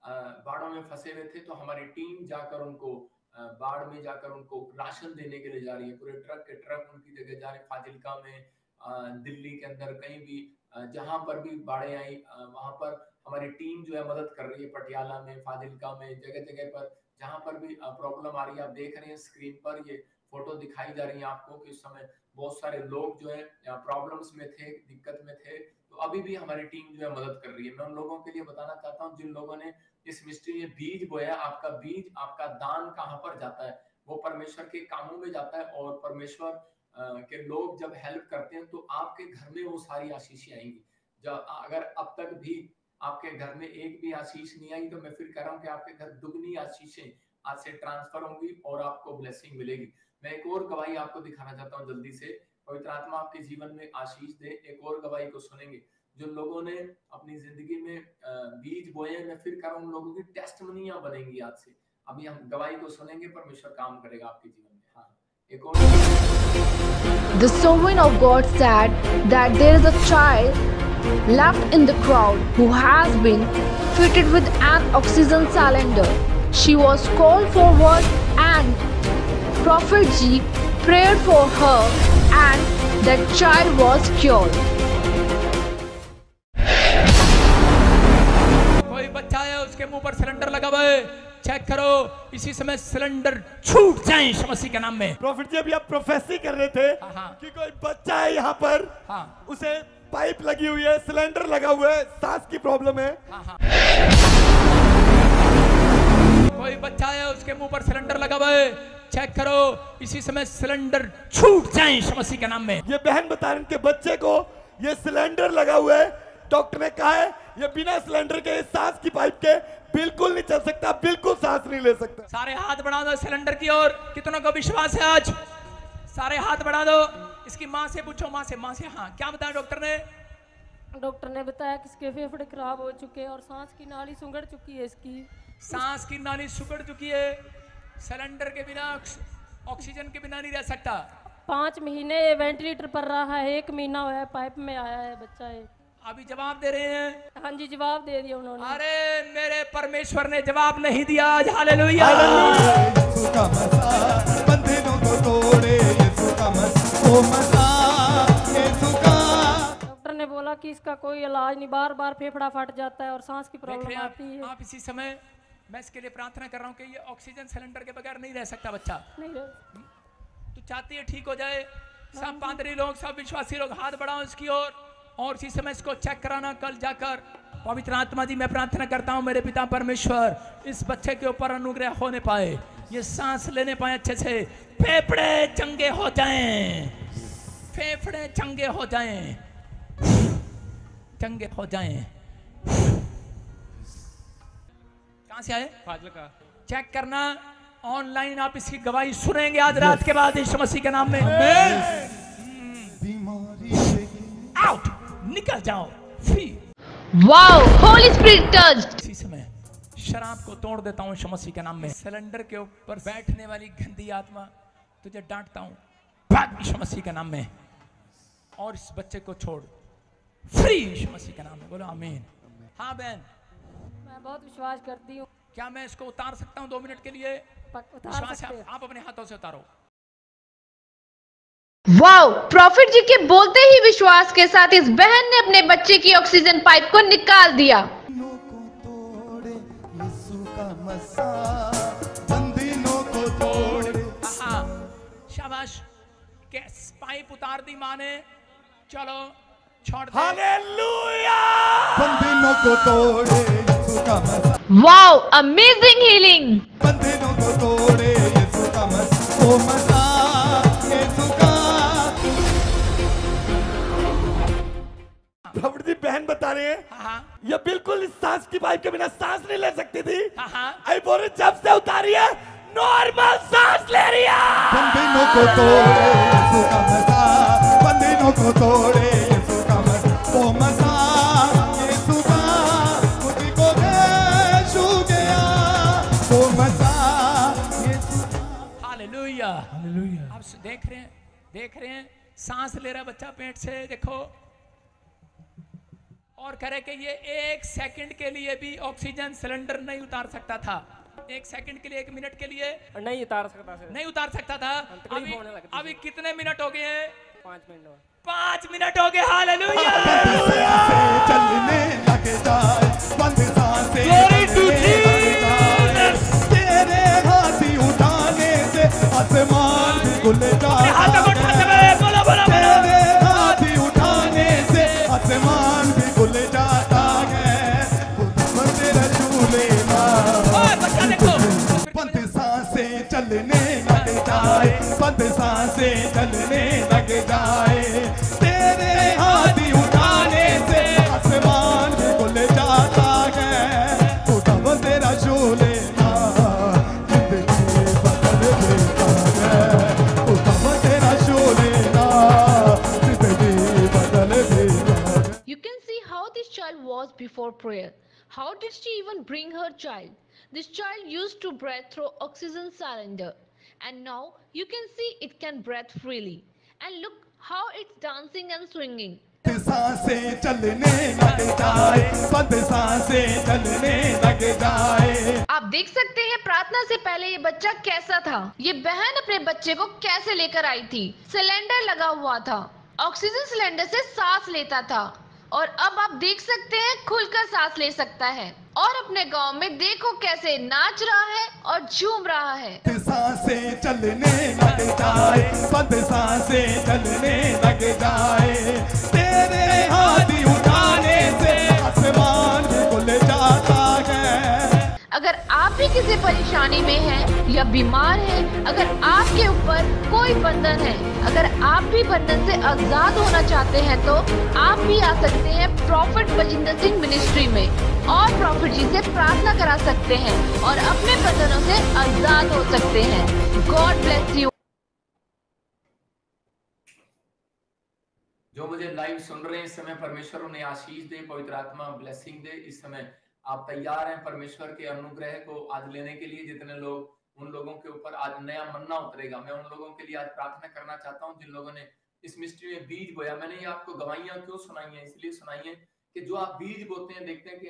बाढ़ों में फंसे हुए थे, तो हमारी टीम जाकर उनको बाढ़ में जाकर उनको राशन देने के लिए जा रही है। पूरे ट्रक के ट्रक उनकी जगह जा रहे हैं। फाजिल्का में, दिल्ली के अंदर कहीं भी जहां पर भी बाढ़ें आई वहां पर हमारी टीम जो है मदद कर रही है। पटियाला में, फाजिल्का में, जगह जगह पर जहां पर भी प्रॉब्लम आ रही है। आप देख रहे हैं स्क्रीन पर ये फोटो दिखाई जा रही है आपको कि इस समय बहुत सारे लोग जो है प्रॉब्लम्स में थे, दिक्कत में थे, तो अभी भी हमारी टीम जो है मदद कर रही है। मैं उन लोगों के लिए बताना चाहता हूँ जिन लोगों ने इस मिस्ट्री में बीज बोया। आपका बीज, आपका दान कहाँ पर जाता है? वो परमेश्वर के कामों में जाता है, और परमेश्वर के लोग जब हेल्प करते हैं तो आपके घर में वो सारी आशीषें आएंगी। जब अगर अब तक भी आपके घर में एक भी आशीष नहीं आई, तो मैं फिर कह रहा हूँ कि आपके घर दुगनी आशीषें आज से ट्रांसफर होंगी और आपको ब्लेसिंग मिलेगी। मैं एक और गवाही आपको दिखाना चाहता हूँ जल्दी से। पवित्र आत्मा आपके जीवन में आशीष दे। एक और गवाही को सुनेंगे जो लोगों ने अपनी जिंदगी में बीज बोए। मैं फिर कह रहा हूँ, उन लोगों की टेस्टमनियां बनेंगी आज से। अभी हम गवाही को सुनेंगे, परमेश्वर काम करेगा आपके जीवन में। हाँ, एक और The servant of God said that there is a child left in the crowd who has been fitted with an oxygen cylinder. She was called forward and Prophet G prayed for her and that child was cured. कोई बच्चा है उसके मुंह पर cylinder लगा हुआ है, check करो इसी समय सिलेंडर छूट जाए यीशु मसीह के नाम में। प्रॉफिट जी अभी आप प्रोफेसी कर रहे थे कि कोई बच्चा है यहाँ पर, उसे पाइप लगी हुई है, सिलेंडर लगा हुआ है, सांस की प्रॉब्लम है। कोई बच्चा है उसके मुंह पर सिलेंडर लगा हुआ है, चेक करो इसी समय सिलेंडर छूट जाए यीशु मसीह के नाम में। ये बहन बता रही, इनके बच्चे को ये सिलेंडर लगा हुआ है, डॉक्टर ने कहा है ये बिना सिलेंडर के, सांस की पाइप के बिल्कुल नहीं चल सकता, बिल्कुल सांस नहीं ले सकता। सारे हाथ बढ़ा दो सिलेंडर की ओर। कितनों को विश्वास है आज? सारे हाथ बढ़ा दो। इसकी माँ से पूछो, माँ से। हाँ, क्या बताया डॉक्टर ने? डॉक्टर ने बताया कि इसके फेफड़े खराब हो चुके हैं और सांस की नाली सुगड़ चुकी है। इसकी सांस की नाली सुगड़ चुकी है। सिलेंडर के बिना, ऑक्सीजन के बिना नहीं रह सकता। 5 महीने वेंटिलेटर पर रहा है, 1 महीना हुआ है पाइप में आया है बच्चा है। अभी जवाब दे रहे हैं? हाँ जी, जवाब दे दिया उन्होंने। अरे मेरे परमेश्वर ने जवाब नहीं दिया आज। हालेलुया। यीशु का मज़ा बंधनों को तोड़े, यीशु का मज़ा, यीशु का। डॉक्टर ने बोला कि इसका कोई इलाज नहीं, बार बार फेफड़ा फट जाता है और सांस की प्रॉब्लम आती है। आप इसी समय मैं इसके लिए प्रार्थना कर रहा हूँ कि ये ऑक्सीजन सिलेंडर के बगैर नहीं रह सकता बच्चा। नहीं तो चाहती है ठीक हो जाए। सब पादरी लोग, सब विश्वासी लोग हाथ बढ़ाओ इसकी ओर, और इसी समय इसको चेक कराना कल जाकर। पवित्र आत्मा जी मैं प्रार्थना करता हूँ मेरे पिता परमेश्वर, इस बच्चे के ऊपर अनुग्रह होने पाए, ये सांस लेने पाए अच्छे से, फेफड़े चंगे हो जाएं, फेफड़े चंगे हो जाएं, चंगे हो जाएं। कहाँ से आए? फाजिल्का। चेक करना ऑनलाइन, आप इसकी गवाही सुनेंगे आज रात के बाद यीशु मसीह के नाम में। आउट, निकल जाओ, free. Wow, Holy Spirit touched. इसी समय शराब को तोड़ देता हूँ यीशु मसीह के नाम में। सिलेंडर के ऊपर बैठने वाली गंदी आत्मा, तुझे डांटता हूँ, भाग यीशु मसीह के नाम में। और इस बच्चे को छोड़, फ्री यीशु मसीह के नाम में। बोलो आमीन। हाँ बहन, मैं बहुत विश्वास करती हूँ। क्या मैं इसको उतार सकता हूँ 2 मिनट के लिए? उतार सकते हैं। आप अपने हाथों से उतारो। वाओ, प्रॉफिट जी के बोलते ही विश्वास के साथ इस बहन ने अपने बच्चे की ऑक्सीजन पाइप को निकाल दिया। शाबाश, गैस पाइप उतार दी माँ ने। चलो छोड़ दे। हालेलुया। बंधनों को तोड़े यीशु का मज़ा। Wow, amazing healing. बंधनों को तोड़े यीशु का मज़ा, यीशु का। प्रॉफिट जी बहन बता रहे हैं ये बिल्कुल इस सांस की पाइप के बिना सांस नहीं ले सकती थी। आई बोल रही जब से उतारी है नॉर्मल सांस ले रही है। बंधनों को तोड़े यीशु का मज़ा, बंधनों को तोड़े यीशु का मज़ा, यीशु का मुझको दे छू गया वो मज़ा, यीशु। Hallelujah, hallelujah. आप देख रहे हैं सांस ले रहा बच्चा पेट से, देखो। और करे कि ये 1 सेकंड के लिए भी ऑक्सीजन सिलेंडर नहीं उतार सकता था। 1 सेकंड के लिए, 1 मिनट के लिए नहीं उतार सकता सर, नहीं उतार सकता था। तकलीफ होने लगती अभी कितने मिनट हो गए हैं? 5 मिनट और 5 मिनट हो गए। हालेलुया। चलने लग जाए, बंद सांसें Glory to चलने लग जाए, तेरे हाथी उठाने से आसमान भी खुल जाता है, बोलो बोलो तेरे हाथी उठाने से आसमान भी खुल जाता है, खुदा तेरा छू लेना, बच्चा देखो। बंद सांसें चलने लग जाए, बंद सांसें चलने लग जाए, तेरे हाथी उठाने से आसमान भी खुल जाता है, खुदा तेरा छू लेना, जिंदगी बदल देता है, खुदा तेरा छू लेना, जिंदगी बदल देता है। You can see how this child was before prayer. How did she even bring her child? This child used to breathe through oxygen cylinder, and now you can see it can breathe freely. And look how it's dancing and swinging. सांसें चलने लग जाए, बंद सांसें चलने लग जाए। आप देख सकते हैं प्रार्थना से पहले ये बच्चा कैसा था। ये बहन अपने बच्चे को कैसे लेकर आई थी। सिलेंडर लगा हुआ था, ऑक्सीजन सिलेंडर से सांस लेता था, और अब आप देख सकते हैं खुलकर सांस ले सकता है, और अपने गांव में देखो कैसे नाच रहा है और झूम रहा है। सांसें चलने लग जाए, बंद सांसें चलने लग जाए, तेरे हाथी उठाने से आसमान भी खुल जाता है। अगर आप भी किसी परेशानी में हैं या बीमार हैं, अगर आपके ऊपर कोई बंधन है, अगर आप भी बंधन से आजाद होना चाहते हैं, तो आप भी आ सकते हैं प्रॉफिट बजिंदर सिंह मिनिस्ट्री में, और प्रॉफिट जी से प्रार्थना करा सकते हैं और अपने बंधनों से आजाद हो सकते हैं। God bless you. जो मुझे लाइव सुन रहे हैं इस समय, परमेश्वर उन्हें आशीष दे, पवित्र आत्मा ब्लेसिंग दे। इस समय आप तैयार हैं परमेश्वर के अनुग्रह को आज लेने के लिए? जितने लोग, उन लोगों के ऊपर आज नया मन्ना उतरेगा। मैं उन लोगों के लिए आज प्रार्थना करना चाहता हूं जिन लोगों ने इस मिस्ट्री में बीज बोया। मैंने ये आपको गवाहियां क्यों सुनाई है? इसलिए सुनाई है कि जो आप बीज बोते हैं, देखते हैं कि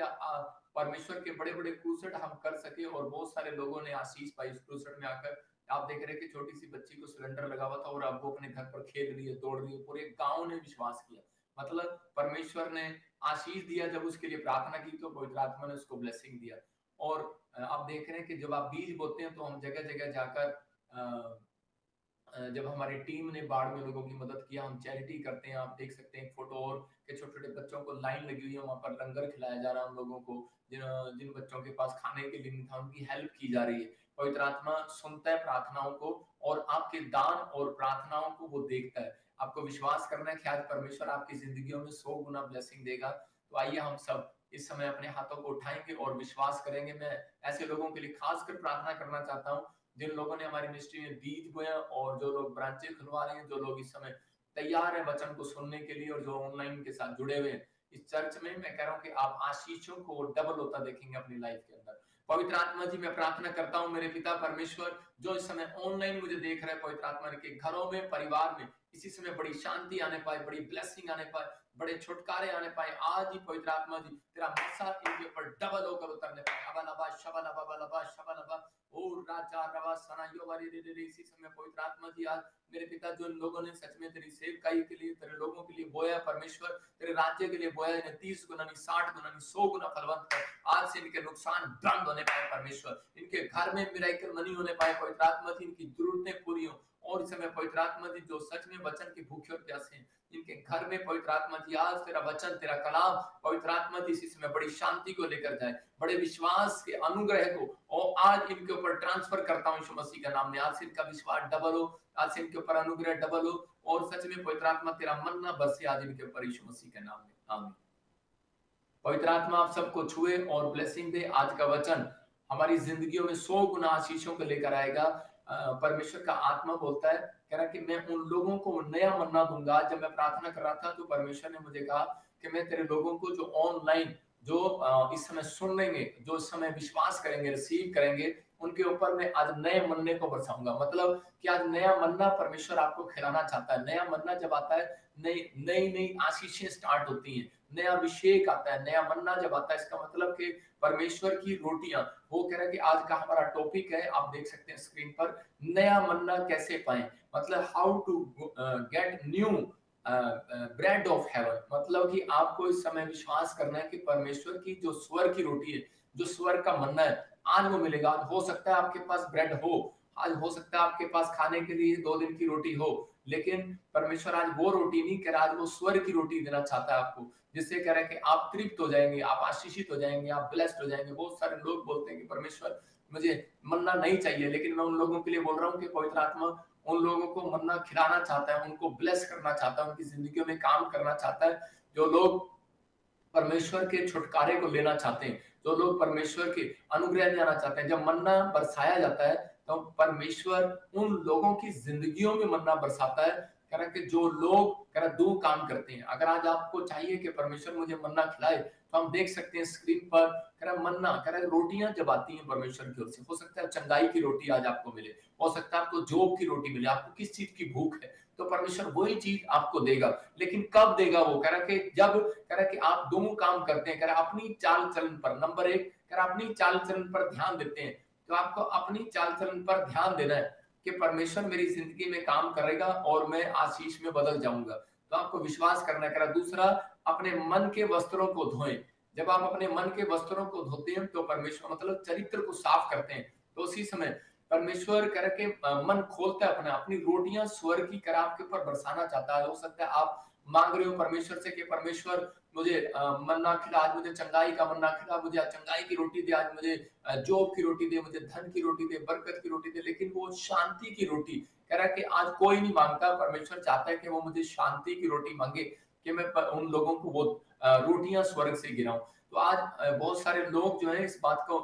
परमेश्वर के बड़े बड़े क्रूसेड हम कर सके, और बहुत सारे लोगों ने आशीष पाई इस क्रूसेड में आकर। आप देख रहे हैं कि छोटी सी बच्ची को सिलेंडर लगा हुआ था और अब वो अपने घर पर खेल रही है, दौड़ रही है। पूरे गांव ने विश्वास किया। मतलब परमेश्वर ने आशीष दिया। जब उसके लिए प्रार्थना की तो पवित्र आत्मा ने उसको ब्लेसिंग दिया। और आप देख रहे हैं कि जब आप बीज बोते हैं तो हम जगह जगह जाकर, जब हमारी टीम ने बाढ़ में लोगों की मदद किया, हम चैरिटी करते हैं। आप देख सकते हैं फोटो, और के छोटे छोटे बच्चों को लाइन लगी हुई है, वहां पर लंगर खिलाया जा रहा है उन लोगों को जिन बच्चों के पास खाने के लिए नहीं था, उनकी हेल्प की जा रही है। पवित्र आत्मा सुनता है प्रार्थनाओं को, और आपके दान और प्रार्थनाओं को वो देखता है। आपको विश्वास करना है कि आज परमेश्वर आपकी जिंदगियों में 100 गुना ब्लेसिंग देगा। तो आइए हम सब इस समय अपने हाथों को उठाएंगे और विश्वास करेंगे। मैं ऐसे लोगों के लिए खासकर प्रार्थना करना चाहता हूं जिन लोगों ने हमारी मिनिस्ट्री में बीज बोया, और जो लोग ब्रांचें खुलवा रहे हैं, जो लोग इस समय तैयार है वचन को सुनने के लिए, और जो ऑनलाइन के साथ जुड़े हुए हैं इस चर्च में। मैं कह रहा हूं कि आप आशीषों को डबल होता देखेंगे अपनी लाइफ के अंदर। पवित्र आत्मा जी, मैं प्रार्थना करता हूं मेरे पिता परमेश्वर, जो इस समय ऑनलाइन मुझे देख रहे हैं, पवित्र आत्मा के घरों में, परिवार में इसी समय बड़ी शांति आने पाए, बड़ी ब्लेसिंग आने पाए, बड़े छुटकारे आने पाए। आज ही पवित्र आत्मा जी तेरा मसा इनके ऊपर डबल होकर उतरने पाए। अबलबा शबलबा बलबा शबलबा ओ राजा रवा सना योवारी रे। इसी समय पवित्र आत्मा जी आज मेरे पिता, जो इन लोगों ने सच में तेरी सेवकाई के लिए, तेरे लोगों के लिए बोया परमेश्वर, तेरे राज्य के लिए बोया, इन्हें 30 गुना नहीं, 60 गुना नहीं, 100 गुना फलवंत कर। आज से इनके नुकसान बंद होने पाए परमेश्वर, इनके घर में मिराकल मनी होने पाए पवित्र आत्मा जी, इनकी जरूरतें पूरी हो। और इस समय पवित्र आत्मा जी जो सच में वचन के भूखे और प्यासे हैं, इनके घर में पवित्र आत्मा जी आज तेरा वचन, तेरा कलाम पवित्र आत्मा जी इस समय बड़ी शांति को लेकर जाए, बड़े विश्वास के अनुग्रह को, और आज इनके ऊपर ट्रांसफर करता हूं यीशु मसीह का नाम में। आज से इनका विश्वास डबल हो, आज से इनके ऊपर अनुग्रह डबल हो, और सच में पवित्र आत्मा तेरा मन्ना बरसे आज इनके ऊपर यीशु मसीह के नाम में। आमीन। पवित्र आत्मा आप सबको छुए और ब्लेसिंग दे। आज का वचन हमारी जिंदगियों में 100 गुना आशीषों को लेकर आएगा। परमेश्वर का आत्मा बोलता है, कह रहा कि मैं उन लोगों को नया मन्ना दूंगा। जब मैं प्रार्थना कर रहा था तो परमेश्वर ने मुझे कहा कि मैं तेरे लोगों को जो ऑनलाइन, जो इस समय सुन लेंगे, जो इस समय विश्वास करेंगे, रिसीव करेंगे, उनके ऊपर मैं आज नए मन्ने को बरसाऊंगा। मतलब कि आज नया मन्ना परमेश्वर आपको खिलाना चाहता है। नया मन्ना जब आता है, नई नई नई आशीषें स्टार्ट होती हैं, नया अभिषेक आता है, नया मन्ना जब आता है, इसका मतलब कि परमेश्वर की रोटियां, वो कह रहा है कि आज का हमारा टॉपिक है, आप देख सकते हैं स्क्रीन पर, नया मन्ना कैसे पाएं, मतलब how to get new bread of heaven. मतलब कि आपको इस समय विश्वास करना है कि परमेश्वर की जो स्वर्ग की रोटी है, जो स्वर्ग का मन्ना है, आज वो मिलेगा। आज हो सकता है आपके पास ब्रेड हो, आज हो सकता है आपके पास खाने के लिए 2 दिन की रोटी हो, लेकिन परमेश्वर आज वो रोटी नहीं कह रहा, आज वो स्वर्ग की रोटी देना चाहता है आपको, जिससे कह रहा है कि आप तृप्त हो जाएंगे, आप आशीषित हो जाएंगे, आप ब्लेस्ड हो जाएंगे। बहुत सारे लोग बोलते हैं कि परमेश्वर मुझे मन्ना नहीं चाहिए, लेकिन मैं उन लोगों के लिए बोल रहा हूँ कि पवित्र आत्मा उन लोगों को मन्ना खिलाना चाहता है, उनको ब्लेस करना चाहता है, उनकी जिंदगियों में काम करना चाहता है। जो लोग परमेश्वर के छुटकारे को लेना चाहते हैं, जो लोग परमेश्वर के अनुग्रह में आना चाहते हैं, जब मन्ना बरसाया जाता है तो परमेश्वर उन लोगों की जिंदगियों में मन्ना बरसाता है। कह रहा कि जो लोग कह रहा 2 काम करते हैं। अगर आज आपको चाहिए कि परमेश्वर मुझे मन्ना खिलाए, तो हम देख सकते हैं स्क्रीन पर, कह रहा मन्ना, कह रहा रोटियां जब आती हैं परमेश्वर की ओर से, हो सकता है चंगाई की रोटी आज आपको मिले, हो सकता है आपको जॉब की रोटी मिले, आपको किस चीज की भूख है, तो परमेश्वर वही चीज आपको देगा। लेकिन कब देगा वो, कह रहा कि जब, कह रहा कि आप 2 काम करते हैं, कह रहा अपनी चाल चलन पर, नंबर 1 कह रहा अपनी चाल चलन पर ध्यान देते हैं। तो आपको अपनी चाल चलन पर ध्यान देना है कि परमेश्वर मेरी जिंदगी में काम करेगा और मैं आशीष में बदल जाऊंगा, तो आपको विश्वास करना है। कह रहा दूसरा, अपने मन के वस्त्रों को धोएं। जब आप अपने मन के वस्त्रों को धोते हैं तो परमेश्वर मतलब चरित्र को साफ करते हैं, तो उसी समय परमेश्वर करके मन खोलता है अपना, अपनी रोटियां स्वर्ग की कर आपके ऊपर बरसाना चाहता है। हो सकता है आप मांग रहे हो परमेश्वर से कि परमेश्वर मुझे मन्ना खिला, आज मुझे चंगाई का मन्ना खिला, मुझे आज चंगाई की रोटी दे, आज मुझे जॉब की रोटी दे, मुझे धन की रोटी दे, बरकत की रोटी दे। लेकिन वो शांति की रोटी कह रहा है कि आज कोई नहीं मांगता, परमेश्वर चाहता है कि वो मुझे शांति की रोटी मांगे, कि मैं उन लोगों को वो रोटियां स्वर्ग से गिराऊं। तो आज बहुत सारे लोग जो है इस बात को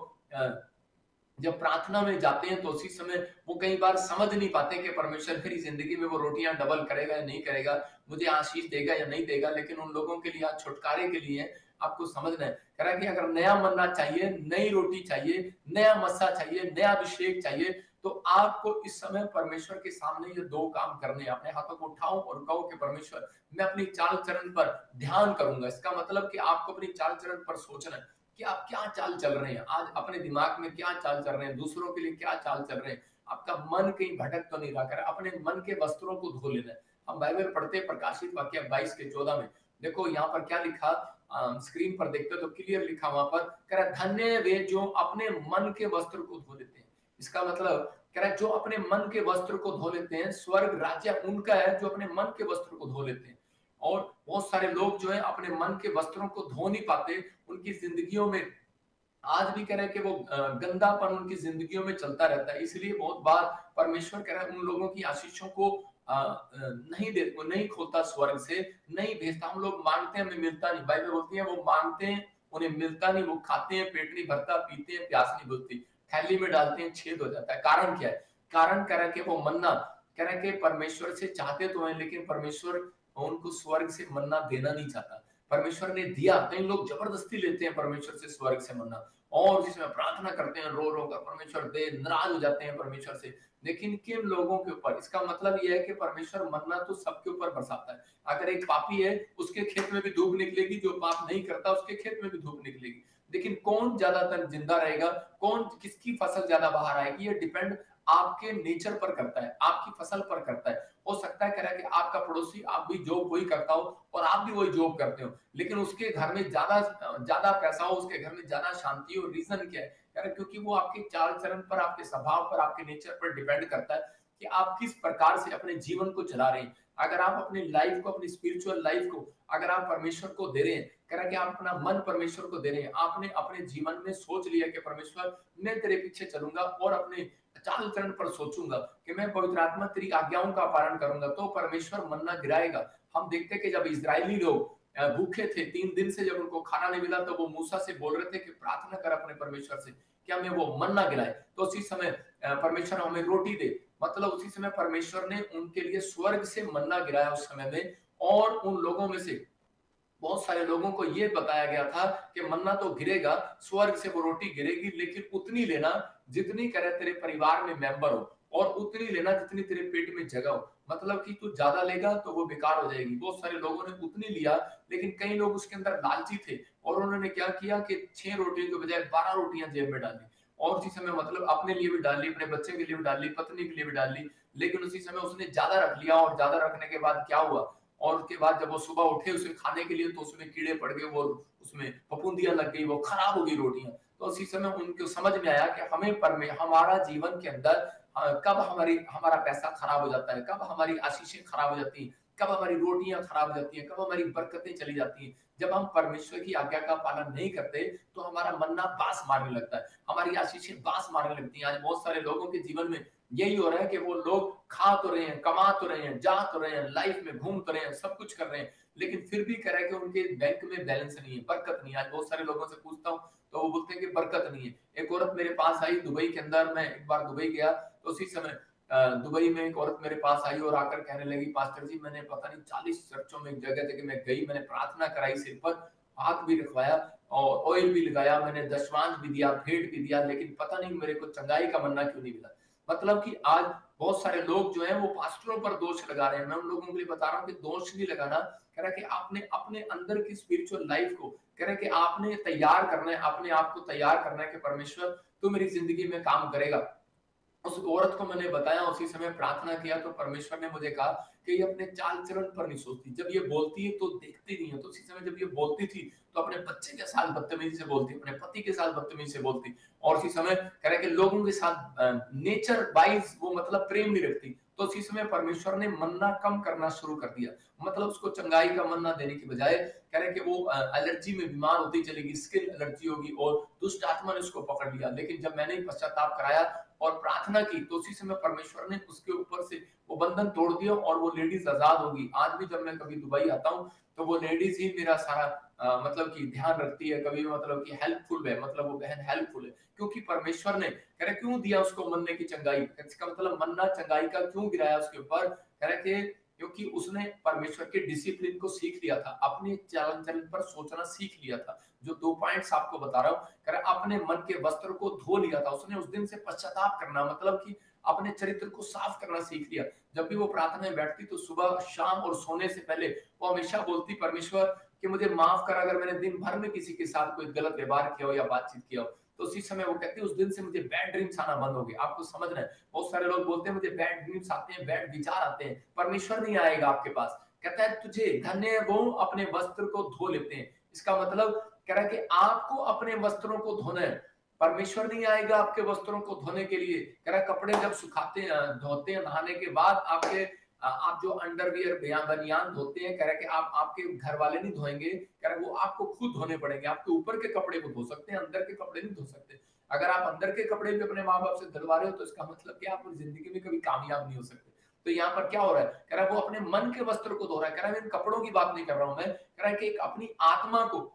जब प्रार्थना में जाते हैं तो उसी समय वो कई बार समझ नहीं पाते कि परमेश्वर मेरी जिंदगी में वो रोटियां डबल करेगा या नहीं करेगा, मुझे आशीष देगा या नहीं देगा। लेकिन उन लोगों के लिए आज छुटकारे के लिए आपको समझना है, कह रहा है कि अगर नया मन्ना चाहिए, नई रोटी चाहिए, नया मस्सा चाहिए, नया अभिषेक चाहिए, तो आपको इस समय परमेश्वर के सामने ये 2 काम करने हैं। अपने हाथों को उठाओ और कहो कि परमेश्वर मैं अपनी चाल चरण पर ध्यान करूंगा। इसका मतलब कि आपको अपनी चाल चरण पर सोचना है कि आप क्या चाल चल रहे हैं, आज अपने दिमाग में क्या चाल चल रहे हैं, दूसरों के लिए क्या चाल चल रहे हैं, आपका मन कहीं भटक तो नहीं रहा। कर अपने मन के वस्त्रों को धो लेना है। हम बाइबल पढ़ते प्रकाशित वाक्य 22 के 14 में, देखो यहाँ पर क्या लिखा, स्क्रीन पर देखते हो तो क्लियर लिखा वहां पर, कह रहा धन्य वे जो अपने मन के वस्त्र को धो लेते हैं। इसका मतलब कह रहा है जो अपने मन के वस्त्र को धो लेते हैं, स्वर्ग राज्य उनका है जो अपने मन के वस्त्र को धो लेते हैं। और बहुत सारे लोग जो है अपने मन के वस्त्रों को धो नहीं पाते, उनकी जिंदगियों में आज भी कह रहे हैं कि वो गंदापन उनकी जिंदगियों में चलता रहता है। इसलिए बहुत बार परमेश्वर कह रहा है उन लोगों की आशीषों को नहीं खोलता, स्वर्ग से नहीं भेजता। हम लोग मांगते हैं, हमें मिलता नहीं। बाइबल बोलती है वो मांगते हैं, उन्हें मिलता नहीं, वो खाते हैं, पेट नहीं भरता, पीते हैं, प्यास नहीं बुझती, थैली में डालते हैं, छेद हो जाता है। कारण क्या है? कारण कह रहा है कि वो मन्ना कह रहा है कि परमेश्वर से चाहते तो हैं, लेकिन परमेश्वर उनको स्वर्ग से मन्ना देना नहीं चाहता। परमेश्वर ने दिया, कई लोग जबरदस्ती लेते हैं परमेश्वर से स्वर्ग से मन्ना, और जिसमें प्रार्थना करते हैं रो रो कर परमेश्वर दे, नाराज हो जाते हैं परमेश्वर से। लेकिन किन लोगों के ऊपर? इसका मतलब यह है कि परमेश्वर मन्ना तो सबके ऊपर बरसाता है। अगर एक पापी है उसके खेत में भी धूप निकलेगी, जो पाप नहीं करता उसके खेत में भी धूप निकलेगी। लेकिन कौन ज्यादातर जिंदा रहेगा, कौन किसकी फसल ज्यादा बाहर आएगी, ये डिपेंड आपके नेचर पर करता है, आपकी फसल पर करता है। हो सकता है कह रहा है कि आपका पड़ोसी आप भी जॉब वही करता हो और आप भी वही जॉब करते हो, लेकिन उसके घर में ज्यादा पैसा हो, उसके घर में ज्यादा शांति हो। रीजन क्या है? क्योंकि वो आपके चाल चलन पर, आपके स्वभाव पर, आपके नेचर पर डिपेंड करता है कि आप किस प्रकार से अपने जीवन को चला रहे हैं। अगर आप अपनी लाइफ को, अपनी स्पिरिचुअल लाइफ को अगर आप परमेश्वर को दे रहे हैं, कह रहा है कि आप अपना मन परमेश्वर को दे रहे हैं, आपने अपने जीवन में सोच लिया कि परमेश्वर मैं तेरे पीछे चलूंगा और अपने चाल चरण पर सोचूंगा कि मैं पवित्र आत्मा तेरी आज्ञाओं का पालन करूंगा, तो परमेश्वर मन्ना गिराएगा। हम देखते हैं कि जब इजरायली लोग भूखे थे 3 दिन से, जब उनको खाना नहीं मिला, तो वो मूसा से बोल रहे थे कि प्रार्थना कर अपने परमेश्वर से कि हमें वो मन्ना गिराए। तो उसी समय परमेश्वर हमें रोटी दे, मतलब उसी समय परमेश्वर ने उनके लिए स्वर्ग से मन्ना गिराया उस समय में। और उन लोगों में से बहुत सारे लोगों को यह बताया गया था कि मन्ना तो गिरेगा, स्वर्ग से वो रोटी गिरेगी, लेकिन उतनी लेना जितनी करे तेरे परिवार में मेंबर हो, और उतनी लेना जितनी तेरे पेट में जगह हो। मतलब कि तू ज्यादा लेगा तो वो बेकार हो जाएगी। बहुत सारे लोगों ने उतनी लिया, लेकिन कई लोग उसके अंदर लालची थे और उन्होंने क्या किया कि 6 रोटियों के बजाय 12 रोटियां जेब में डाली, और उसी समय मतलब अपने लिए भी डाल ली, अपने बच्चे के लिए भी डाल ली, पत्नी के लिए भी डाल ली, लेकिन उसी समय उसने ज्यादा रख लिया। और ज्यादा रखने के बाद क्या हुआ, और उसके बाद जब वो सुबह उठे उसे खाने के लिए तो उसमें कीड़े पड़ गए, वो उसमें फफूंदियां लग गई, वो खराब हो गई रोटियां। तो उसी समय उनको समझ में आया कि हमारा जीवन के अंदर कब हमारा पैसा खराब हो जाता है, कब हमारी आशीषें खराब हो जाती हैं, कब हमारी रोटियां खराब हो जाती हैं, कब हमारी बरकतें चली जाती हैं। जब हम परमेश्वर की आज्ञा का पालन नहीं करते तो हमारा मन्ना बास मारने लगता है, हमारी आशीषें बास मारने लगती हैं। आज बहुत सारे लोगों के जीवन में यही हो रहा है कि वो लोग खा तो रहे हैं, कमा तो रहे हैं, जा तो रहे हैं, लाइफ में घूम तो रहे हैं, सब कुछ कर रहे हैं, लेकिन फिर भी कह रहे हैं कि उनके बैंक में बैलेंस नहीं है, बरकत नहीं है। आज बहुत सारे लोगों से पूछता हूँ तो वो बोलते हैं कि बरकत नहीं है। एक औरत मेरे पास आई दुबई के अंदर, मैं एक बार दुबई गया तो उसी समय दुबई में एक औरत मेरे पास आई और आकर कहने लगी, पास्टर जी मैंने पता नहीं 40 चर्चों में एक जगह जगह मैं गई, मैंने प्रार्थना कराई, सिर पर हाथ भी रखवाया और ऑयल भी लगाया, मैंने दशमांश भी दिया, भेंट भी दिया, लेकिन पता नहीं मेरे को चंगाई का मन्ना क्यों नहीं मिला। मतलब कि आज बहुत सारे लोग जो हैं वो पास्टरों पर दोष लगा रहे हैं। मैं उन लोगों के लिए बता रहा हूँ कि दोष नहीं लगाना, कह रहा है कि आपने अपने अंदर की स्पिरिचुअल लाइफ को, कह रहा है कि आपने तैयार करना है, अपने आप को तैयार करना है कि परमेश्वर तू मेरी जिंदगी में काम करेगा। उस औरत को मैंने बताया, उसी समय प्रार्थना किया तो परमेश्वर ने मुझे कहा कि ये अपने चाल चलन पर नहीं सोचती, जब ये बोलती है तो देखती नहीं है। तो उसी समय जब ये बोलती थी तो अपने बच्चे के साथ बदतमीजी से बोलती, अपने पति के साथ बदतमीजी से बोलती, और उसी समय कह रहे कि लोगों के साथ नेचर वाइज वो मतलब प्रेम नहीं रखती। तो उसी समय परमेश्वर ने मन्ना कम करना शुरू कर दिया, मतलब उसको चंगाई का मन्ना देने की बजाय कह रहे कि वो एलर्जी में बीमार होती चलेगी, स्किन एलर्जी होगी, और दुष्ट आत्मा ने उसको पकड़ लिया। लेकिन जब मैंने पश्चाताप कराया और प्रार्थना की तो उसी समय परमेश्वर ने उसके ऊपर से वो बंधन तोड़ दिया और वो लेडीज आजाद होगी। आज भी जब मैं कभी दुबई आता हूँ तो वो लेडीज ही मेरा सारा मतलब कि ध्यान रखती है, कभी मतलब कि हेल्पफुल है, मतलब वो बहन हेल्पफुल है, क्योंकि परमेश्वर ने कह रहे क्यों दिया उसको मन्ने की चंगाई, इसका मतलब मन्ना चंगाई का क्यों गिराया उसके ऊपर, कह रहे कि क्योंकि उसने परमेश्वर के डिसिप्लिन को सीख लिया था, अपने चालन चलन पर सोचना सीख लिया था। जो 2 पॉइंट्स आपको बता रहा हूँ, कह रहा अपने मन के वस्त्र को धो लिया था उसने, उस दिन से पश्चाताप करना मतलब कि अपने चरित्र को साफ करना सीख लिया। जब भी वो प्रार्थना में बैठती तो सुबह शाम और सोने से पहले वो हमेशा बोलती, परमेश्वर कि मुझे माफ कर अगर मैंने दिन भर में किसी के साथ कोई गलत व्यवहार किया हो या बातचीत किया हो। तो उसी समय वो कहती है उस दिन से मुझे बैड ड्रीम्स आना बंद हो गए। आपको समझना है, बहुत सारे लोग बोलते हैं मुझे बैड ड्रीम्स आते हैं, बैड विचार आते हैं, परमेश्वर नहीं आएगा आपके पास। कहता है तुझे धन्य वो अपने वस्त्र को धो लेते हैं। इसका मतलब कह रहा है कि आपको अपने वस्त्रों को धोना है, परमेश्वर नहीं आएगा आपके वस्त्रों को धोने के लिए। कह रहा कपड़े जब सुखाते हैं, धोते हैं, नहाने के बाद आप जो अंडरवियर बनियान धोते हैं, कह रहे कि आपके घर वाले नहीं धोएंगे, कह रहे वो आपको खुद धोने पड़ेंगे। आपके ऊपर के कपड़े को धो सकते हैं, अंदर के कपड़े नहीं धो सकते। अगर आप अंदर के कपड़े भी अपने माँ बाप से धुलवा रहे हो तो इसका मतलब कि आप अपनी जिंदगी में कभी कामयाब नहीं हो सकते। तो यहाँ पर क्या हो रहा है, कह रहा है वो अपने मन के वस्त्र को धो रहा है। कह रहा है इन कपड़ों की बात नहीं कर रहा हूं मैं, कह रहा है कि एक अपनी आत्मा को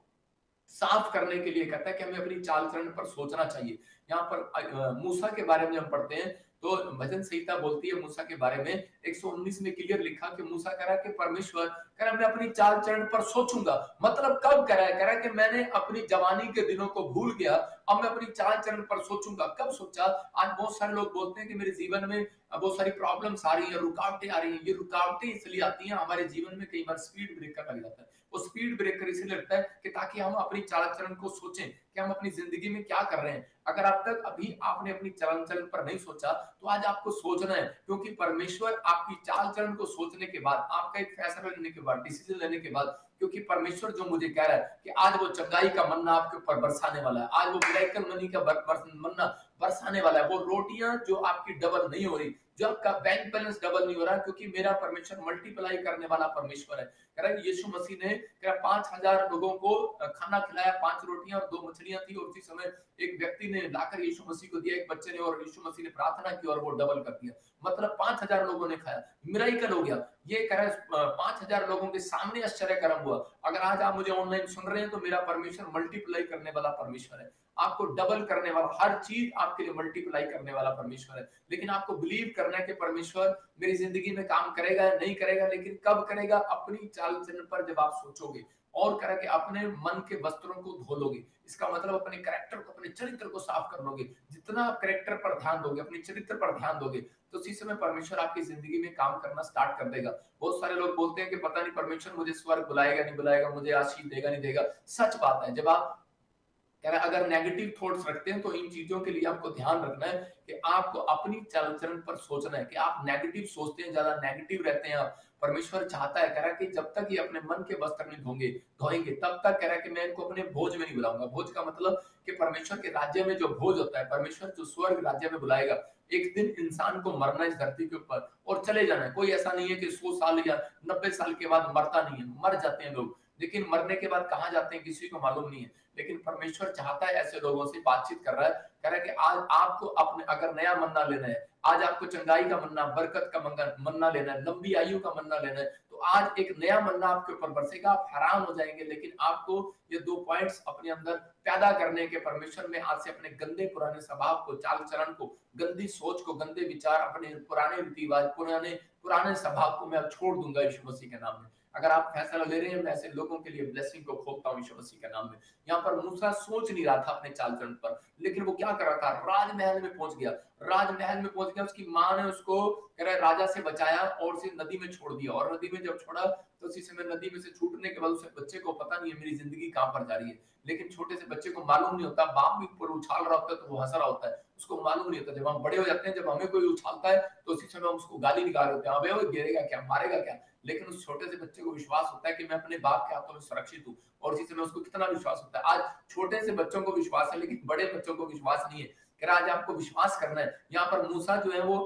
साफ करने के लिए कहता है कि हमें अपनी चाल चलन पर सोचना चाहिए। यहाँ पर मूसा के बारे में हम पढ़ते हैं तो भजन संहिता बोलती है मूसा के बारे में, 119 में क्लियर लिखा कि मूसा कह रहा है कि परमेश्वर कह रहा है मैं अपनी चाल चलन पर सोचूंगा। मतलब कब कह रहा है कि मैंने अपनी जवानी के दिनों को भूल गया, अब मैं अपनी चाल चलन पर सोचूंगा। कब सोचा? आज बहुत सारे लोग बोलते हैं कि मेरे जीवन में बहुत सारी प्रॉब्लम्स आ रही है, रुकावटें आ रही हैं। ये रुकावटें इसलिए आती हैं, हमारे जीवन में कई बार स्पीड ब्रेकर लग जाता है। वो स्पीड ब्रेकर इसलिए लगता है कि ताकि हम अपनी चाल चलन को सोचें कि हम अपनी जिंदगी में क्या कर रहे हैं। अगर अब तक अभी आपने अपनी चाल चलन पर नहीं सोचा तो आज आपको सोचना है, क्योंकि परमेश्वर आपकी चाल चलन को सोचने के बाद, आपका एक फैसला लेने के बाद, डिसीजन लेने के बाद, क्योंकि परमेश्वर जो मुझे कह रहा है कि आज वो चंगाई का मन्ना आपके ऊपर बरसाने वाला है, आज वो मिरेकल मनी का मन्ना बरसाने वाला है। वो रोटियां जो आपकी डबल नहीं हो रही, जो आपका बैंक बैलेंस डबल नहीं हो रहा, क्योंकि मेरा परमेश्वर मल्टीप्लाई करने वाला परमेश्वर है। कह रहा है यीशु मसीह ने 5000 लोगों को खाना खिलाया, 5 रोटियां और 2 मछलियां थी, और उसी समय एक व्यक्ति ने लाकर यीशु मसीह को दिया, एक बच्चे ने, और यीशु मसीह ने प्रार्थना की और वो डबल कर दिया। मतलब 5000 लोगों ने खाया, मिराकल हो गया। ये कह रहा है 5000 लोगों के सामने आश्चर्य कर्म हुआ। अगर आज आप मुझे ऑनलाइन सुन रहे हैं तो मेरा परमेश्वर मल्टीप्लाई करने वाला परमेश्वर है, आपको डबल करने वाला, हर चीज आपके लिए मल्टीप्लाई करने वाला परमेश्वर है। लेकिन आपको बिलीव करना है कि परमेश्वर मेरी जिंदगी में काम करेगा या नहीं करेगा, लेकिन कब करेगा? अपनी चाल चलन पर जब आप सोचोगे और कह के अपने मन के वस्त्रों को धो लोगे। इसका मतलब अपने कैरेक्टर को, अपने चरित्र को साफ कर लोगे। जितना आप कैरेक्टर पर ध्यान दोगे, अपने चरित्र पर ध्यान दोगे, तो उसी समय परमेश्वर आपकी जिंदगी में काम करना स्टार्ट कर देगा। बहुत सारे लोग बोलते हैं कि पता नहीं परमेश्वर मुझे स्वर्ग बुलाएगा नहीं बुलाएगा, मुझे आशीष देगा नहीं देगा। सच बात है, जब आप अगर नेगेटिव थॉट्स रखते हैं तो इन चीजों के लिए आपको ध्यान रखना है कि आपको अपनी चाल चलन पर सोचना है कि आप नेगेटिव सोचते हैं, ज्यादा नेगेटिव रहते हैं आप। परमेश्वर चाहता है, कह रहा है कि जब तक ये अपने मन के वस्त्र नहीं धोएंगे तब तक कह रहा है कि मैं इनको अपने भोज में नहीं बुलाऊंगा। भोज का मतलब कि परमेश्वर के राज्य में जो भोज होता है, परमेश्वर जो स्वर्ग राज्य में बुलाएगा, एक दिन इंसान को मरना इस धरती के ऊपर और चले जाना है। कोई ऐसा नहीं है कि 100 साल या 90 साल के बाद मरता नहीं है, मर जाते हैं लोग, लेकिन मरने के बाद कहां जाते हैं किसी को मालूम नहीं है। लेकिन परमेश्वर चाहता है, ऐसे लोगों से बातचीत कर रहा है, कह रहा है कि आज आपको अपने अगर नया मन्ना लेना है, आज आपको चंगाई का मन्ना, बरकत का मन्ना लेना है, लंबी आयु का मन्ना लेना है, तो आज एक नया मन्ना आपके ऊपर बरसेगा। आप हैरान हो जाएंगे। लेकिन आपको ये 2 पॉइंट्स अपने अंदर पैदा करने के परमेश्वर में आज से अपने गंदे पुराने स्वभाव को, चाल चलन को, गंदी सोच को, गंदे विचार, अपने पुराने रीति रिवाज, पुराने स्वभाव को मैं अब छोड़ दूंगा यीशु मसीह के नाम में। अगर आप फैसला ले रहे हैं, मैं ऐसे लोगों के लिए ब्लेसिंग को खोलता हूं यीशु मसीह के नाम में। यहाँ पर मूसा सोच नहीं रहा था अपने चाल चलन पर, लेकिन वो क्या कर रहा था, राजमहल में पहुंच गया। राजमहल में पहुंच गया, उसकी माँ ने उसको कह रहा है राजा से बचाया और उसे नदी में छोड़ दिया। और नदी में जब छोड़ा तो उसी समय नदी में से छूटने के बाद उसे बच्चे को पता नहीं है मेरी जिंदगी कहां पर जा रही है। लेकिन छोटे से बच्चे को मालूम नहीं होता, बाप भी ऊपर उछाल रहा होता है तो वो हंस रहा होता है, उसको मालूम नहीं होता। जब हम बड़े हो जाते हैं, जब हमें कोई उछालता है तो उसी समय हम उसको गाली निकाल रहे होते हैं, अबे वो गिरेगा क्या, मारेगा क्या। लेकिन उस छोटे से बच्चे को विश्वास होता है कि मैं अपने बाप के हाथों में सुरक्षित हूँ, और इसी समय उसको कितना विश्वास होता है। आज छोटे से बच्चों को विश्वास है, लेकिन बड़े बच्चों को विश्वास नहीं है। कह रहा आज आपको विश्वास करना है। यहाँ पर मूसा जो है वो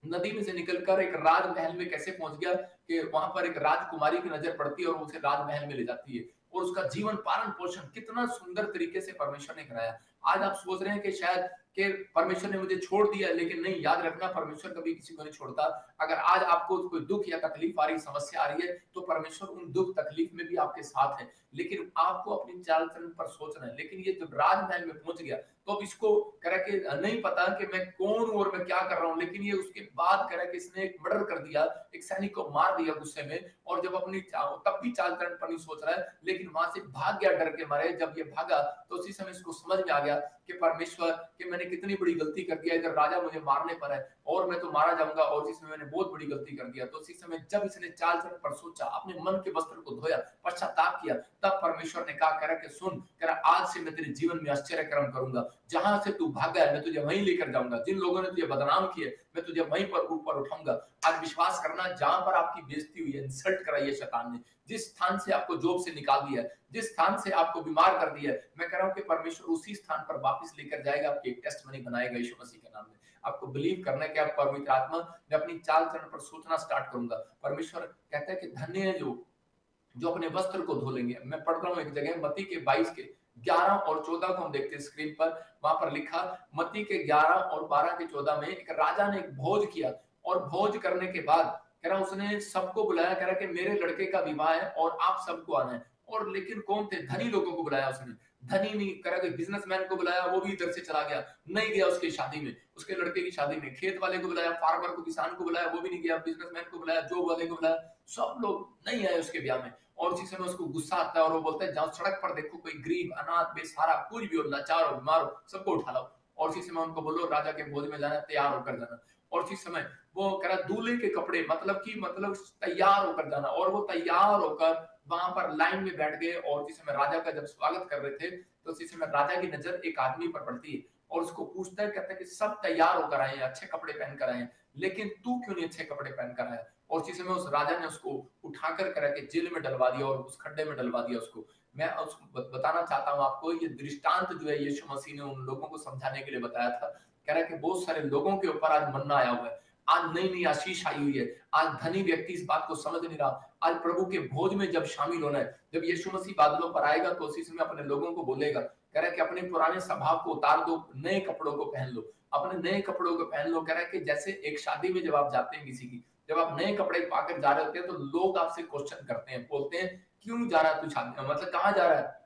नदी में से निकलकर एक राजमहल में कैसे पहुंच गया कि वहां पर एक राजकुमारी की नजर पड़ती है और उसे राजमहल में ले जाती है, और उसका जीवन पालन पोषण कितना सुंदर तरीके से परमेश्वर ने कराया। आज आप सोच रहे हैं कि शायद कि परमेश्वर ने मुझे छोड़ दिया, लेकिन नहीं, याद रखना परमेश्वर कभी किसी को नहीं छोड़ता। अगर आज आपको कोई दुख या तकलीफ आ रही, समस्या आ रही है, तो परमेश्वर उन दुख तकलीफ में भी आपके साथ है, लेकिन आपको अपनी चाल चलन पर सोचना है। लेकिन ये जब राजमहल में पहुंच गया तो अब इसको कह के नहीं पता कि मैं कौन हूं और मैं क्या कर रहा हूं, लेकिन ये उसके बाद कह कि इसने एक मर्डर कर दिया, एक सैनिक को मार दिया गुस्से में, और जब अपनी तब भी चाल चलन पर नहीं सोच रहा है, लेकिन वहां से भाग गया डर के मारे। जब ये भागा तो उसी समय इसको समझ में आ गया कि परमेश्वर कि मैंने कितनी बड़ी गलती कर दिया, इधर राजा मुझे मारने पर है और मैं तो मारा जाऊंगा, और जिसमें मैंने बहुत बड़ी गलती कर दिया। तो उसी समय जब इसने चाल चलन पर सोचा, अपने मन के वस्त्र को धोया, पश्चाताप किया, तब परमेश्वर ने कहा, कह रहा कि सुन, कह रहा आज से मैं तेरे जीवन में आश्चर्य कर्म करूंगा, जहां से तू भागा है मैं तुझे वहीं लेकर जाऊंगा, जिन लोगों ने तुझे बदनाम किए मैं तुझे वहीं पर ऊपर उठाऊंगा। आज विश्वास करना, जहां पर आपकी बेइज्जती हुई है, इंसल्ट कराई है शैतान ने, जिस स्थान से आपको जॉब से निकाल दिया है, जिस स्थान से आपको बीमार कर दिया है, मैं कह रहा हूं कि परमेश्वर उसी स्थान पर वापस लेकर जाएगा, आपकी एक टेस्टमनी बनाएगा यीशु मसीह के नाम में। आपको बिलीव करना है कि आप पवित्र आत्मा, मैं अपनी चाल चलन पर सोचना स्टार्ट करूंगा। परमेश्वर कहता है कि धन्य है जो अपने वस्त्र को धो लेंगे। मैं पढ़ रहा हूं एक जगह मत्ती के 22 के 11 और 14 को हम देखते हैं स्क्रीन पर। वहां पर लिखा, मत्ती के 11 और 12 के 14 में एक राजा ने एक भोज किया, और भोज करने के बाद कह रहा उसने सबको बुलाया, कह रहा कि मेरे लड़के का विवाह है और आप सबको आना है। और लेकिन कौन थे? धनी लोगों को बुलाया उसने। धनी नहीं, कह रहा कि बिजनेसमैन को बुलाया, वो भी इधर से चला गया, नहीं गया उसकी शादी में, उसके लड़के की शादी में। खेत वाले को बुलाया, फार्मर को, किसान को बुलाया, वो भी नहीं गया। बिजनेसमैन को बुलाया, जॉब वाले को बुलाया, सब लोग नहीं आए उसके ब्याह में। और उसी समय उसको गुस्सा आता है और वो बोलता है, जाओ सड़क पर देखो कोई गरीब, अनाथ, बेसहारा, कुछ भी हो, लाचार हो, बीमार हो, सबको उठा लाओ, और उसी समय उनको बोलो राजा के भोज में जाना, तैयार होकर जाना। और उसी समय वो कह रहा दूल्हे के कपड़े, मतलब तैयार होकर जाना। और वो तैयार होकर वहां पर लाइन में बैठ गए, और उसी समय राजा का जब स्वागत कर रहे थे तो उसी समय राजा की नजर एक आदमी पर पड़ती है और उसको पूछता है, कहता है कि सब तैयार होकर आए हैं, अच्छे कपड़े पहनकर आए हैं, लेकिन तू क्यों नहीं अच्छे कपड़े पहनकर आया? और उसी समय उस राजा ने उसको उठाकर कह के जेल में डलवा दिया और उस खड्डे में डलवा दिया उसको। मैं उसको बताना चाहता हूँ आपको, ये दृष्टांत जो है यीशु मसीह ने उन लोगों को समझाने के लिए बताया था। कह रहा है कि बहुत सारे लोगों के ऊपर आज मन्ना आया हुआ है, आज नई नई आशीष आई हुई है। आज धनी व्यक्ति इस बात को समझ नहीं रहा। आज प्रभु के भोज में जब शामिल होना है, जब यीशु मसीह बादलों पर आएगा तो उसी समय अपने लोगों को बोलेगा, कह रहा है कि अपने पुराने स्वभाव को उतार दो, नए कपड़ों को पहन लो, अपने नए कपड़ों को पहन लो। कह रहा है कि जैसे एक शादी में जब आप जाते हैं किसी की, जब आप नए कपड़े पाकर जा रहे होते हैं तो लोग आपसे क्वेश्चन करते हैं, बोलते हैं क्यों जा रहा है तू शादी में, मतलब कहाँ जा रहा है,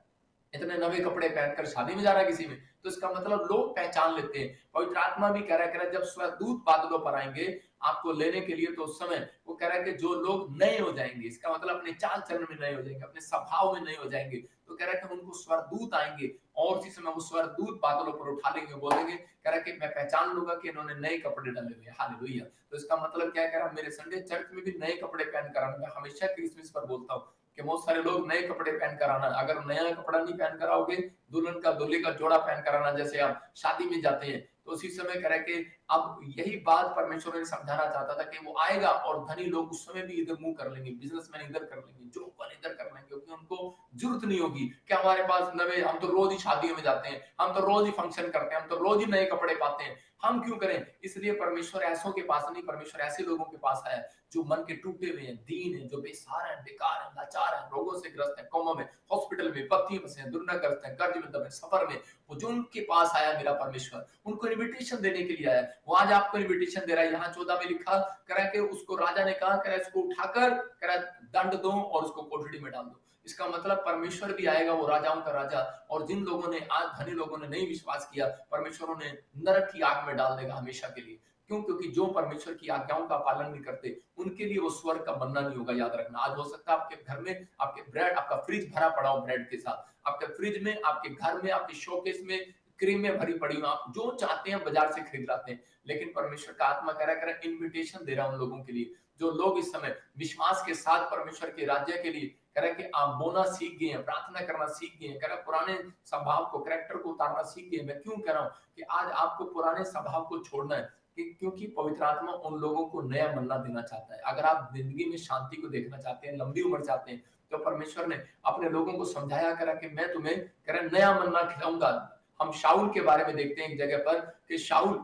इतने नवे कपड़े पहनकर शादी में जा रहा है किसी में, तो इसका मतलब लोग पहचान लेते हैं। पवित्र आत्मा भी कह रहा है जब स्वर्गदूत बादलों पर आएंगे आपको लेने के लिए, तो उस समय वो कह रहा है कि जो लोग नए हो जाएंगे, इसका मतलब अपने चाल चलन में नए हो जाएंगे, अपने स्वभाव में नए हो जाएंगे, तो कह रहा है कि उनको स्वर्गदूत आएंगे और उसी समय वो स्वर्गदूत बादलों पर उठा लेंगे, बोलेंगे, कह रहा है कि मैं पहचान लूंगा कि इन्होंने नए कपड़े डाले हुए हैं। हालेलुया। तो इसका मतलब क्या कह रहा है, मेरे संडे चर्च में भी नए कपड़े पहन कर आना। मैं हमेशा क्रिसमस पर बोलता हूँ कि बहुत सारे लोग नए कपड़े पहन कर आना, अगर नया कपड़ा नहीं पहन कर आओगे, दुल्हन का दूल्हे का जोड़ा पहन कर आना, जैसे आप शादी में जाते हैं, तो उसी समय कह रहा है कि अब यही बात परमेश्वर ने समझाना चाहता था कि वो आएगा और धनी लोग उस समय भी इधर मुंह कर लेंगे, बिजनेसमैन इधर कर लेंगे, जॉब इधर कर लेंगे, क्योंकि उनको जरूरत नहीं होगी कि हमारे पास नवे, हम तो रोज ही शादियों में जाते हैं, हम तो रोज ही फंक्शन करते हैं, हम तो रोज ही नए कपड़े पाते हैं, हम क्यों करें। इसलिए परमेश्वर ऐसों के पास नहीं, परमेश्वर ऐसे लोगों के पास है जो मन के टूटे हुए हैं, दीन है, जो बेसहारा है, बेकार है, लाचार है, रोगों से ग्रस्त है, कोमा में, हॉस्पिटल में, पत्तियों फंसे हैं, दुर्नाग्रस्त है, कर्ज में दबे, सफर में, वो जो उनके पास आया मेरा परमेश्वर, उनको इन्विटेशन देने के लिए आया। वो आज आपको इन्विटेशन दे रहा है। यहाँ 14 में लिखा करा कि उसको राजा ने कहा, करा इसको उठाकर करा दंड दो और उसको कोठड़ी में डाल दो। इसका मतलब परमेश्वर भी आएगा, वो राजाओं का राजा, और जिन लोगों ने आज धनी लोगों ने नहीं विश्वास किया, परमेश्वर उन्हें नरक की आग में डाल देगा हमेशा के लिए। क्यों? क्योंकि जो परमेश्वर की आज्ञाओं का पालन नहीं करते उनके लिए वो स्वर्ग का बनना नहीं होगा। याद रखना, आज हो सकता है आपके घर में आपके ब्रेड, आपका फ्रिज भरा पड़ा हो ब्रेड के साथ, आपके फ्रिज में, आपके घर में, आपके शोकेस में क्रीमें भरी पड़ी हो, आप जो चाहते हैं बाजार से खरीद लाते हैं। लेकिन परमेश्वर का आत्मा कह रहा है, इन्विटेशन दे रहा है उन लोगों के लिए जो लोग इस समय विश्वास के साथ परमेश्वर के राज्य के लिए कह रहा है कि आप बोना सीख गए हैं, प्रार्थना करना सीख गए हैं, कह रहा है पुराने स्वभाव को, कैरेक्टर को उतारना सीख गए हैं। मैं क्यों कह रहा हूं कि आज आपको पुराने स्वभाव को छोड़ना है, क्योंकि पवित्र आत्मा उन लोगों को नया मन्ना देना चाहता है। अगर आप जिंदगी में शांति को देखना चाहते हैं, लंबी उम्र चाहते हैं, तो परमेश्वर ने अपने लोगों को समझाया करा कि मैं तुम्हें कह रहा नया मन्ना खिलाऊंगा। हम शाऊल के बारे में देखते हैं एक जगह पर कि शाऊल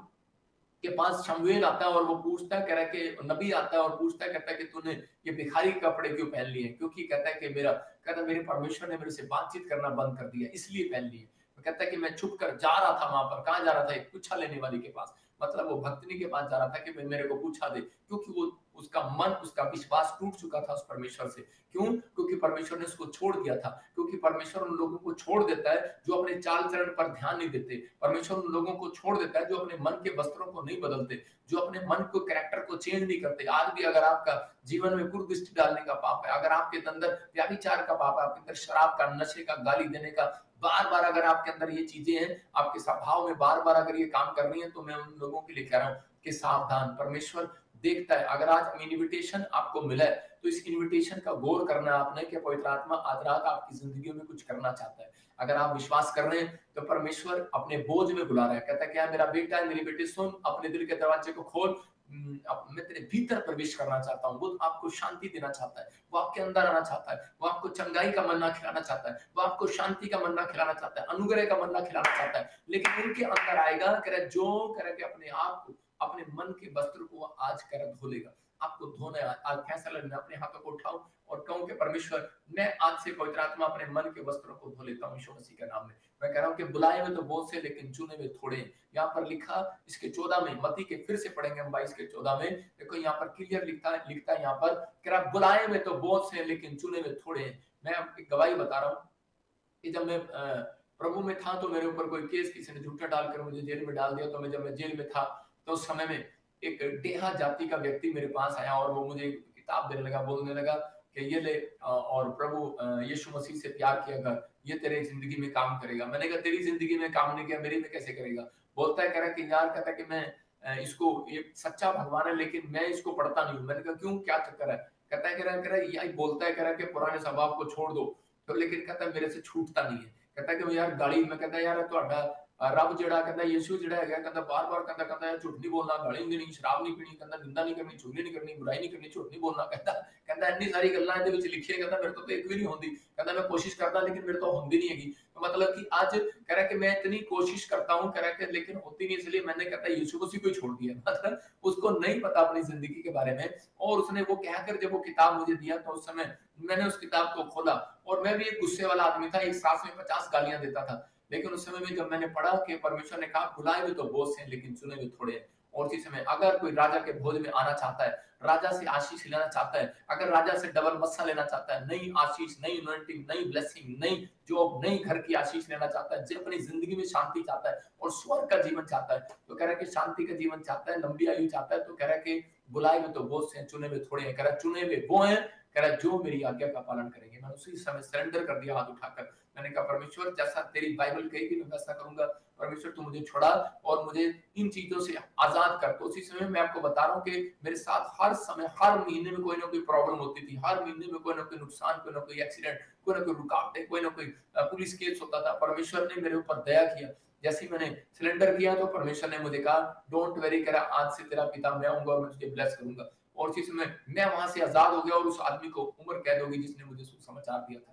के पास शमूएल आता है और वो पूछता है, कह रहा है कि नबी आता है और पूछता है, कहता है कि तूने ये भिखारी कपड़े क्यों पहन लिए? क्योंकि कहता है कि मेरे परमेश्वर ने मेरे से बातचीत करना बंद कर दिया, इसलिए पहन लिए। कहता है कि मैं छुप कर जा रहा था वहां पर, कहां जा रहा था? एक पूछा लेने वाली के पास, मतलब वो भक्तनी के पास जा रहा था कि मेरे को पूछा दे, क्योंकि वो उसका मन, उसका विश्वास टूट चुका था उस परमेश्वर से। क्यों? क्योंकि परमेश्वर ने उसको छोड़ दिया था। क्योंकि परमेश्वर उन लोगों को छोड़ देता है जो अपने चाल चलन पर ध्यान नहीं देते। परमेश्वर उन लोगों को छोड़ देता है जो अपने मन के वस्त्रों को नहीं बदलते, जो अपने मन को, कैरेक्टर को चेंज नहीं करते। आज भी अगर आपका जीवन में कुर्दृष्टि डालने का पाप है, अगर आपके अंदर व्यभिचार का पाप है, आपके अंदर शराब का, नशे का, गाली देने का, बार बार अगर आपके अंदर ये चीजें हैं, आपके स्वभाव में बार बार अगर ये काम कर रही है, तो मैं उन लोगों के लिए कह रहा हूँ कि सावधान। परमेश्वर देखता है। अगर आज इन्विटेशन आपको मिला है तो इस इन्विटेशन का गौर करना है आपने कि पवित्र आत्मा आज रात आपकी जिंदगी में कुछ करना चाहता है। अगर आप विश्वास कर रहे हैं तो परमेश्वर अपने बोझ में बुला रहा है, कहता है क्या मेरा बेटा है, मेरी बेटी, सुन, अपने दिल के दरवाजे को खोल, मैं तेरे भीतर प्रवेश करना चाहता हूँ। वो आपको शांति देना चाहता है, वो आपके अंदर आना चाहता है, वो आपको चंगाई का मन्ना खिलाना चाहता है, वो आपको शांति का मन्ना खिलाना चाहता है, अनुग्रह का मन्ना खिलाना चाहता है। लेकिन उनके अंदर आएगा करे जो करे के अपने आप को, अपने मन के वस्त्र को आज कर धो लेगा। आपको धोना है, आज फैसला लेना, अपने हाथों को उठाओ और कहूं कि परमेश्वर मैं आज से पवित्र आत्मा अपने मन के वस्त्रों को धो लेता हूं यीशु मसीह के नाम में। मैं कह रहा हूं कि बुलाए हुए तो बहुत से लेकिन चुने हुए थोड़े हैं। यहाँ पर लिखा इसके 14 में, मत्ती के फिर से पढ़ेंगे हम 22 के 14 में, देखो यहाँ पर क्लियर लिखता है यहाँ पर कह रहा बुलाए हुए तो बहुत से लेकिन चुने हुए थोड़े हैं। मैं एक गवाही बता रहा हूँ कि जब मैं प्रभु में था तो मेरे ऊपर कोई केस किसी ने झूठा डालकर मुझे जेल में डाल दिया। तो जब मैं जेल में था तो उस समय में एक डेहा जाति का व्यक्ति मेरे पास आया और वो मुझे किताब देने लगा, बोलने लगा कि ये ले और प्रभु यीशु मसीह से प्यार किया कर, ये तेरे जिंदगी में काम करेगा। मैंने कहा तेरी जिंदगी में काम नहीं किया, मेरी में कैसे करेगा? बोलता है, कह रहा कि यार, कहता कि मैं इसको, ये सच्चा भगवान है लेकिन मैं इसको पढ़ता नहीं हूँ। मैंने कहा क्यों, क्या चक्कर है? कहता है, कह रहा यही बोलता है, कह रहा कि पुराने स्वभाव को छोड़ दो, तो लेकिन कहता है मेरे से छूटता नहीं है। कहता है कि यार गाड़ी में, कहता है यार ਤੁਹਾਡਾ रब जिहड़ा, कहता यीशु जिहड़ा है, कहता बार-बार कहता यार झूठ नहीं बोलना, गाली नहीं देनी, शराब नहीं पीनी, कहता निंदा नहीं करनी, चुगली नहीं करनी, बुराई नहीं करनी, झूठ नहीं बोलना। कहता इतनी सारी गल्लां ਇਹਦੇ ਵਿੱਚ लिखी है, कहता मेरे तो एक भी नहीं होंदी, कहता मैं कोशिश करता लेकिन मेरे तो होंदी नहीं हैगी। तो मतलब कि आज कह रहा है कि मैं इतनी कोशिश करता हूं, कह रहा है कि लेकिन होती नहीं, इसलिए मैंने कहता यीशु मसीह को छोड़ दिया। मतलब उसको नहीं पता अपनी जिंदगी के बारे में। और उसने वो कहकर जब वो किताब मुझे दिया तो उस समय मैंने उस किताब को खोला और मैं भी एक गुस्से वाला आदमी था, एक सांस में 50 गालियां देता था। लेकिन उस समय में जब मैंने पढ़ा कि परमेश्वर ने कहा बुलाए हुए तो बहुत से हैं लेकिन चुने हुए थोड़े हैं, और इसी समय अगर कोई राजा के भोज में आना चाहता है, राजा से आशीष लेना चाहता है, अगर राजा से डबल मस्सा लेना चाहता है, नई आशीष, नई अनॉइंटिंग, नई ब्लेसिंग, नई जॉब, नई घर की आशीष लेना चाहता है, जो अपनी जिंदगी में शांति चाहता है और स्वर्ग का जीवन चाहता है, तो कह रहा है कि शांति का जीवन चाहता है, लंबी आयु चाहता है, तो कह रहा है कि बुलाए हुए तो बहुत से हैं, चुने हुए थोड़े हैं। कह रहा है चुने हुए वो हैं, कह रहा है जो मेरी आज्ञा का पालन करेंगे। मैंने उसी समय सरेंडर कर दिया हाथ उठाकर, मैंने कहा परमेश्वर जैसा तेरी बाइबल कहेगी मैं वैसा करूंगा, परमेश्वर तू मुझे छोड़ा और मुझे इन चीजों से आजाद कर। तो उसी समय मैं आपको बता रहा हूँ कि मेरे साथ हर समय, हर महीने में कोई ना कोई प्रॉब्लम होती थी, हर महीने में कोई ना कोई नुकसान, कोई ना कोई एक्सीडेंट, कोई ना कोई रुकावटें, कोई ना कोई पुलिस केस होता था। परमेश्वर ने मेरे ऊपर दया किया। जैसे ही मैंने सिलेंडर किया तो परमेश्वर ने मुझे कहा डोंट वेरी, करा आज से तेरा पिता मैं आऊंगा और मैं तुझे ब्लेस करूंगा। और उसी समय मैं वहां से आजाद हो गया और उस आदमी को उम्र कैद होगी जिसने मुझे सुसमाचार दिया था।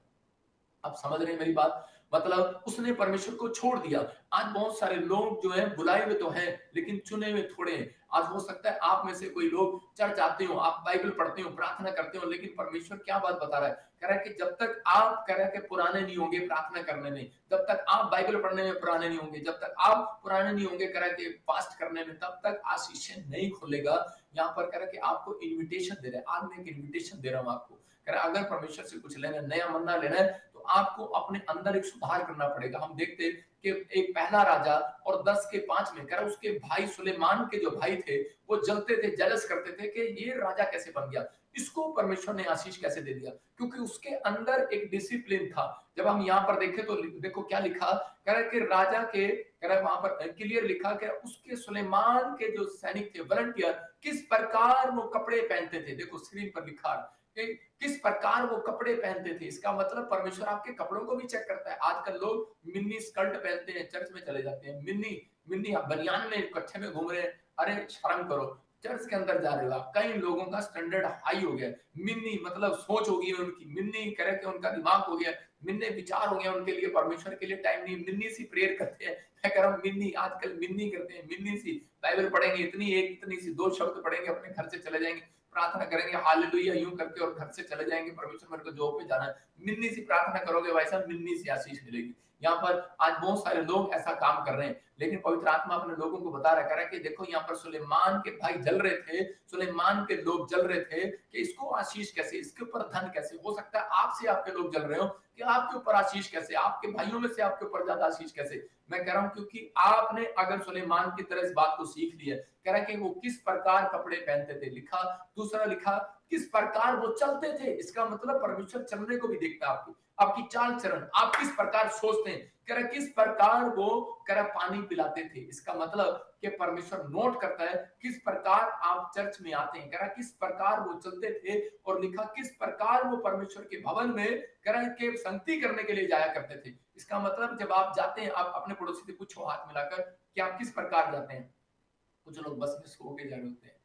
आप समझ रहे हैं मेरी बात? मतलब उसने परमेश्वर को छोड़ दिया। आज बहुत सारे लोग जो है बुलाए हुए तो हैं लेकिन चुने हुए थोड़े हैं। आज हो सकता है आप में से कोई लोग चर्च आते हो, आप बाइबल पढ़ते हो, प्रार्थना करते हो, लेकिन परमेश्वर क्या बात बता रहा है? कह रहा है कि जब तक आप, कह रहा है कि पुराने नहीं होंगे प्रार्थना करने में, जब तक आप बाइबल पढ़ने में पुराने नहीं होंगे, जब तक आप पुराने नहीं होंगे कह रहा है कि फास्ट करने में, तब तक आशीषें नहीं खुलेगा। यहाँ पर कह रहा है कि आपको इन्विटेशन दे रहा है। आज मैं एक इन्विटेशन दे रहा हूँ आपको। कह रहा है अगर परमेश्वर से कुछ लेना है, नया मन्ना लेना है, तो आपको अपने अंदर एक सुधार करना पड़ेगा। हम देखते कि एक पहला राजा और 10 के 5 में कह रहा उसके भाई सुलेमान के जो भाई थे वो जलते थे, जेलस करते थे कि ये राजा कैसे बन गया, इसको परमेश्वर ने आशीष कैसे दे दिया, क्योंकि उसके अंदर एक डिसिप्लिन था। जब हम यहाँ पर देखें तो देखो क्या लिखा, कह रहा है कि राजा के, कह रहा है वहां पर क्लियर लिखा कि उसके सुलेमान के जो सैनिक थे, वॉलंटियर, किस प्रकार वो कपड़े पहनते थे। देखो स्क्रीन पर लिखा कि किस प्रकार वो कपड़े पहनते थे। इसका मतलब परमेश्वर आपके कपड़ों को भी चेक करता है। आजकल लोग मिनी स्कर्ट पहनते हैं, चर्च में चले जाते हैं, मिनी बनियान में कच्छे में घूम रहे हैं। अरे शर्म करो, चर्च के अंदर जा रहे हो। कई लोगों का स्टैंडर्ड हाई हो गया, मिन्नी मतलब सोच हो गई है उनकी, मिन्नी करे कि उनका दिमाग हो गया, मिन्ने विचार हो गया उनके लिए, परमेश्वर के लिए टाइम नहीं, मिन्नी सी प्रेयर करते हैं। मैं कह रहा हूँ मिन्नी, आजकल मिन्नी करते हैं, मिन्नी सी बाइबल पढ़ेंगे, इतनी सी 2 शब्द पढ़ेंगे, अपने घर से चले जाएंगे, प्रार्थना करेंगे हालेलुया यूं करके और घर से चले जाएंगे, परमेश्वर मेरे को जॉब पे जाना है। मिन्नी सी प्रार्थना करोगे भाई साहब, मिन्नी सी आशीष मिलेगी। यहाँ पर आज बहुत सारे लोग ऐसा काम कर रहे हैं, लेकिन पवित्र आत्मा अपने लोगों को बता रहा है कि देखो यहाँ पर सुलेमान के भाई जल रहे थे, सुलेमान के लोग जल रहे थे कि इसको आशीष कैसे, इसके ऊपर धन कैसे हो सकता है। आपसे आपके लोग जल रहे हो कि आपके ऊपर आशीष कैसे, आपके भाइयों में से आपके ऊपर ज्यादा आशीष कैसे। मैं कह रहा हूं क्योंकि आपने अगर सुलेमान की तरह इस बात को सीख लिया। कह रहा है कि वो किस प्रकार कपड़े पहनते थे, लिखा दूसरा लिखा किस प्रकार वो चलते थे। इसका मतलब परमेश्वर चलने को भी देखता है, आपकी चाल चरण, आप किस प्रकार सोचते हैं। कह रहा किस प्रकार वो, कह रहा पानी पिलाते थे। इसका मतलब कि परमेश्वर नोट करता है किस प्रकार आप चर्च में आते हैं। कह रहा किस प्रकार वो चलते थे, और लिखा किस प्रकार वो परमेश्वर के भवन में, कह रहा के संगति करने के लिए जाया करते थे। इसका मतलब जब आप जाते हैं, आप अपने पड़ोसी से पूछो हाथ मिलाकर कि आप किस प्रकार जाते हैं। कुछ लोग बस में सो के जा रहे होते हैं,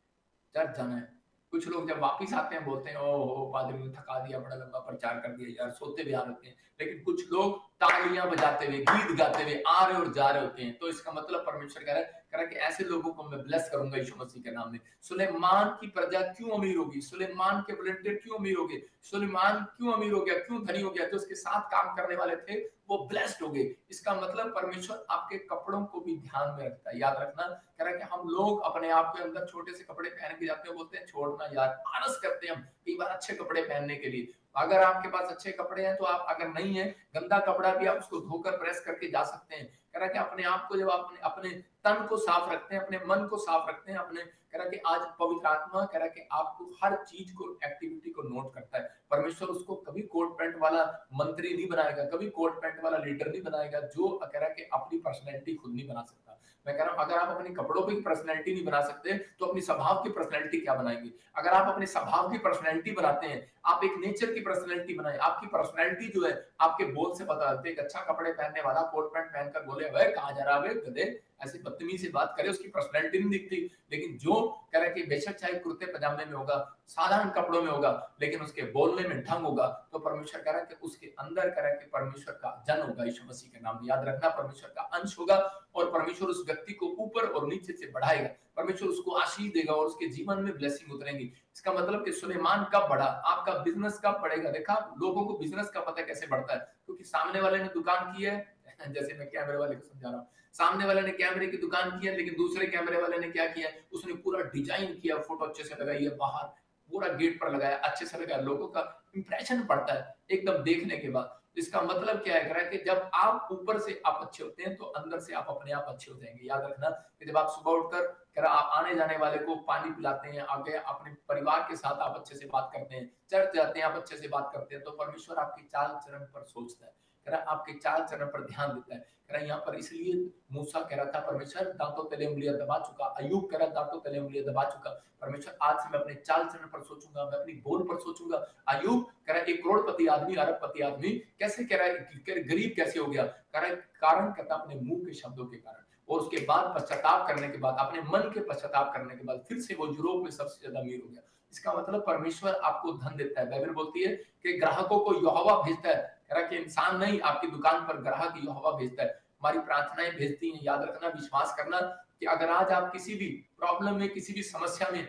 चर्च जाना है। कुछ लोग जब वापिस आते हैं बोलते हैं ओहो पादरी ने थका दिया, बड़ा लंबा प्रचार कर दिया यार, सोते भी आ रहे हैं। लेकिन कुछ लोग तालियां बजाते हुए, गीत गाते हुए आ रहे और जा रहे होते हैं। तो इसका मतलब परमेश्वर कह रहा है कि ऐसे लोगों को मैं ब्लेस करूंगा यीशु मसीह के नाम में। सुलेमान की प्रजा क्यों अमीर होगी, सुलेमान के वॉलंटियर क्यों अमीर हो गए, सुलेमान क्यों अमीर हो गया, क्यों धनी हो गया, जो उसके साथ काम करने वाले थे वो ब्लेस्ड हो गए। इसका मतलब परमेश्वर आपके कपड़ों को भी ध्यान में रखता है। याद रखना, कह रहा है कि हम लोग अपने आप के अंदर छोटे से कपड़े पहन के जाते हैं, बोलते हैं छोड़ना यार, आलस करते हैं हम कई बार अच्छे कपड़े पहनने के लिए। अगर आपके पास अच्छे कपड़े हैं तो आप, अगर नहीं है गंदा कपड़ा भी आप उसको धोकर प्रेस करके जा सकते हैं। कह रहा कि अपने आप को जब अपने तन को साफ रखते हैं, अपने मन को साफ रखते हैं, अपने, कह रहा कि आज पवित्र आत्मा कह रहा कि आपको हर चीज को, एक्टिविटी को नोट करता है। परमेश्वर उसको कभी कोट पैंट वाला मंत्री नहीं बनाएगा, कभी कोट पैंट वाला लीडर नहीं बनाएगा जो कह रहा कि अपनी पर्सनैलिटी खुद नहीं बना सकता। मैं कह रहा हूं अगर आप अपने कपड़ों की पर्सनैलिटी नहीं बना सकते तो अपनी स्वभाव की पर्सनैलिटी क्या बनाएंगे। अगर आप अपने स्वभाव की पर्सनैलिटी बनाते हैं, आप एक नेचर की पर्सनैलिटी बनाए, आपकी पर्सनैलिटी जो है आपके बोल से पता लगता है। एक अच्छा कपड़े पहनने वाला कोट पैंट पहनकर बोले भाई कहां जा रहा है गधे, ऐसी बदतमीजी से बात करे, उसकी पर्सनैलिटी नहीं दिखती। लेकिन जो कह रहा है कि बेशक चाहे कुर्ते पजामे में होगा, साधारण कपड़ों में होगा, लेकिन उसके बोलने में ढंग होगा, तो परमेश्वर कह रहा है कि उसके अंदर कह रहा है कि परमेश्वर का जन होगा यीशु मसीह के नाम में। याद रखना, परमेश्वर का अंश होगा और परमेश्वर उस व्यक्ति को ऊपर और नीचे से बढ़ाएगा। परमेश्वर उसको आशीष देगा और उसके जीवन में ब्लेसिंग उतरेंगी। इसका मतलब कि सुलेमान कब बढ़ा, आपका बिजनेस कब बढ़ेगा। देखा, लोगों को बिजनेस का पता कैसे बढ़ता है, क्योंकि सामने वाले ने दुकान की है जैसे मैं कैमरे वाले को समझा रहा हूँ, सामने वाले ने कैमरे की दुकान की है, लेकिन दूसरे कैमरे वाले ने क्या किया, उसने पूरा डिजाइन किया, फोटो अच्छे से लगाई है, बाहर पूरा गेट पर लगाया, अच्छे से लगाया, लोगों का इंप्रेशन पड़ता है एकदम देखने के बाद। इसका मतलब क्या है, कह रहा है कि जब आप ऊपर से आप अच्छे होते हैं तो अंदर से आप अपने आप अच्छे हो जाएंगे। याद रखना कि जब आप सुबह उठकर कह रहा आप आने जाने वाले को पानी पिलाते हैं, आगे अपने परिवार के साथ आप अच्छे से बात करते हैं, चर्च जाते हैं आप अच्छे से बात करते हैं, तो परमेश्वर आपकी चाल चरण पर सोचता है, कह रहा आपके चाल चरण पर ध्यान देता है। कह रहा यहाँ पर इसलिए मूसा कह रहा था परमेश्वर दांतों तले उंगलियां दबा चुका, अय्यूब कह रहा दांतों तले उंगलियां दबा चुका, परमेश्वर आज से मैं अपने चाल चरण पर सोचूंगा, मैं अपनी बोल पर सोचूंगा। अय्यूब कह रहा एक करोड़पति आदमी, अरबपति आदमी कैसे, कह रहा है गरीब कैसे हो गया, कह रहा कारण कहता अपने मुंह के शब्दों के कारण, और उसके बाद पश्चाताप करने के बाद, अपने मन के पश्चाताप करने के बाद फिर से वो यूरोप में सबसे ज्यादा अमीर हो गया। इसका मतलब परमेश्वर आपको धन देता है। बाइबल बोलती है कि ग्राहकों को यहोवा भेजता है, कह रहा कि इंसान नहीं, आपकी दुकान पर ग्राहक यहोवा भेजता है, हमारी प्रार्थनाएं भेजती हैं। याद रखना, विश्वास करना कि अगर आज आप किसी भी प्रॉब्लम में, किसी भी समस्या में,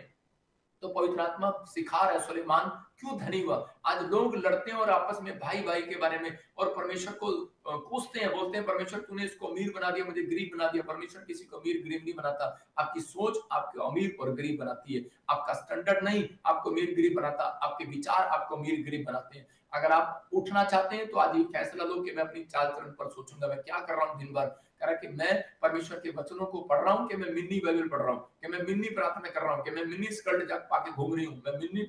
तो पवित्र आत्मा सिखा रहा है सुलेमान क्यों धनी हुआ। आज लोग लड़ते हैं और आपस में भाई भाई के बारे में, और परमेश्वर को कोसते हैं, बोलते हैं परमेश्वर तूने इसको अमीर बना दिया, मुझे गरीब बना दिया। परमेश्वर किसी को अमीर गरीब नहीं बनाता, आपकी सोच आपको अमीर और गरीब बनाती है, आपका स्टैंडर्ड नहीं आपको अमीर गरीब बनाता, आपके विचार आपको अमीर गरीब बनाते हैं। अगर आप उठना चाहते हैं तो आज ये फैसला लो कि मैं अपनी चाल चरण पर सोचूंगा, मैं क्या कर रहा हूँ दिन भर, कह रहा कि मैं परमेश्वर के वचनों को पढ़ रहा हूँ, कि मैं मिन्नी बाइबल पढ़ रहा हूँ, कि मैं मिन्नी प्रार्थना कर रहा हूँ, कि मैं मिन्नी स्कर्ट जग पाके घूम रही हूँ, मैं मिन्नी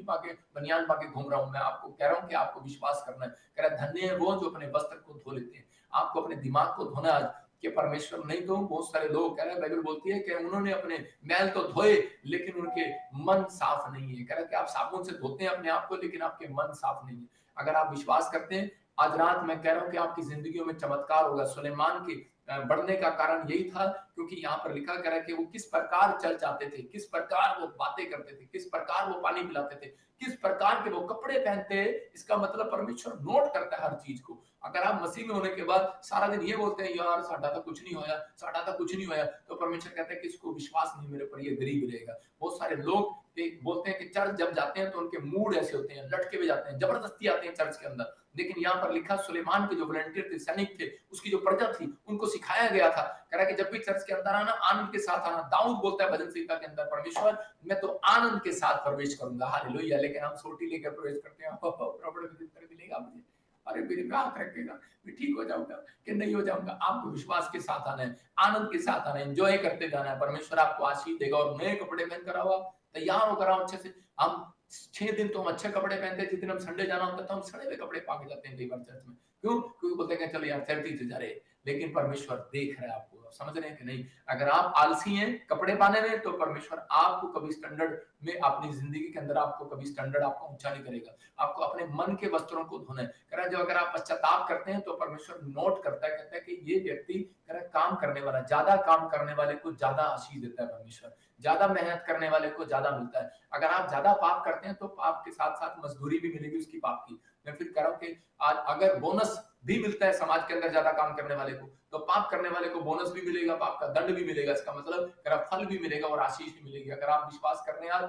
पाके बनियान पाके घूम रहा हूँ। मैं आपको कह रहा हूँ कि आपको विश्वास करना है। कह रहा धन्य है वो जो अपने वस्त्र को धो लेते हैं। आपको अपने दिमाग को धोना आज, कि परमेश्वर नहीं तो बहुत सारे लोग कह रहे हैं, बाइबल बोलती है कि उन्होंने अपने मैल तो धोए लेकिन उनके मन साफ नहीं है। कह रहा है कि आप साबुन से धोते हैं अपने आप को, लेकिन आपके मन साफ नहीं है। अगर आप विश्वास करते हैं, आज रात मैं कह रहा हूं कि आपकी जिंदगियों में चमत्कार होगा। सुलेमान के बढ़ने का कारण यही था, क्योंकि यहाँ पर लिखा गया है कि वो किस प्रकार चर्च आते थे, किस प्रकार वो बातें करते थे, किस प्रकार वो पानी पिलाते थे, किस प्रकार के वो कपड़े पहनते हैं। इसका मतलब परमेश्वर नोट करता है हर चीज को। अगर आप मसीह में होने के बाद सारा दिन ये बोलते हैं यार साडा तो कुछ नहीं होया, साडा तो कुछ नहीं होया, तो परमेश्वर कहता है कि इसको विश्वास नहीं मेरे पर, ये गरीब रहेगा। बहुत सारे लोग बोलते हैं कि चर्च जब जाते हैं तो उनके मूड ऐसे होते हैं, लटके हुए जाते हैं, जबरदस्ती आते हैं चर्च के अंदर। लेकिन यहाँ पर लिखा सुलेमान के जो वॉलंटियर थे, सैनिक थे, उसकी जो प्रजा थी, उनको सिखाया गया था, कह रहा है कि जब भी चर्च के अंदर आना आनंद के साथ आना। दाऊद बोलता है भजन संहिता के अंदर, परमेश्वर मैं तो आनंद के साथ प्रवेश करूंगा, हालेलुया। लेकिन हम सोटी लेकर प्रवेश करते हैं, प्रॉपर्टी मिलेगा मुझे, अरे मेरे पे हाथ रखेगा, मैं ठीक हो जाऊंगा कि नहीं हो जाऊंगा। आपको विश्वास के साथ आना है, आनंद के साथ आना है, एंजॉय करते जाना है। परमेश्वर आपको आशीष देगा। और नए कपड़े पहनकर आओ, तैयार होकर आओ अच्छे से। हम 6 दिन तो हम अच्छे कपड़े पहनते हैं, जिस दिन हम संडे जाना होता है तो हम सड़े हुए कपड़े पा के जाते हैं कई बार चर्च में। क्यों? क्योंकि बोलते हैं चलो यार चर्च से जा रहे हैं, लेकिन परमेश्वर देख रहा है आपको। समझ रहे हैं कि नहीं? अगर आप आलसी हैं कपड़े पाने में, तो परमेश्वर आपको कभी स्टैंडर्ड में, अपनी जिंदगी के अंदर आपको कभी स्टैंडर्ड आपको ऊंचा नहीं करेगा। आपको अपने मन के वस्त्रों को धोना है। कह रहा है जो अगर आप पश्चाताप करते हैं तो परमेश्वर नोट करता है, कहता है कि ये व्यक्ति कह रहा है काम करने वाला, ज्यादा काम करने वाले को ज्यादा आशीष देता है परमेश्वर, ज्यादा मेहनत करने वाले को ज्यादा मिलता है। अगर आप ज्यादा पाप करते हैं तो पाप के साथ साथ मजदूरी भी मिलेगी उसकी पाप की। मैं फिर कह रहा हूं कि आज अगर बोनस भी मिलता है समाज के अंदर ज्यादा काम करने वाले को, तो पाप करने वाले को बोनस भी मिलेगा, पाप का दंड भी मिलेगा। इसका मतलब तेरा फल भी मिलेगा और आशीष भी मिलेगी। अगर आप विश्वास करने आज,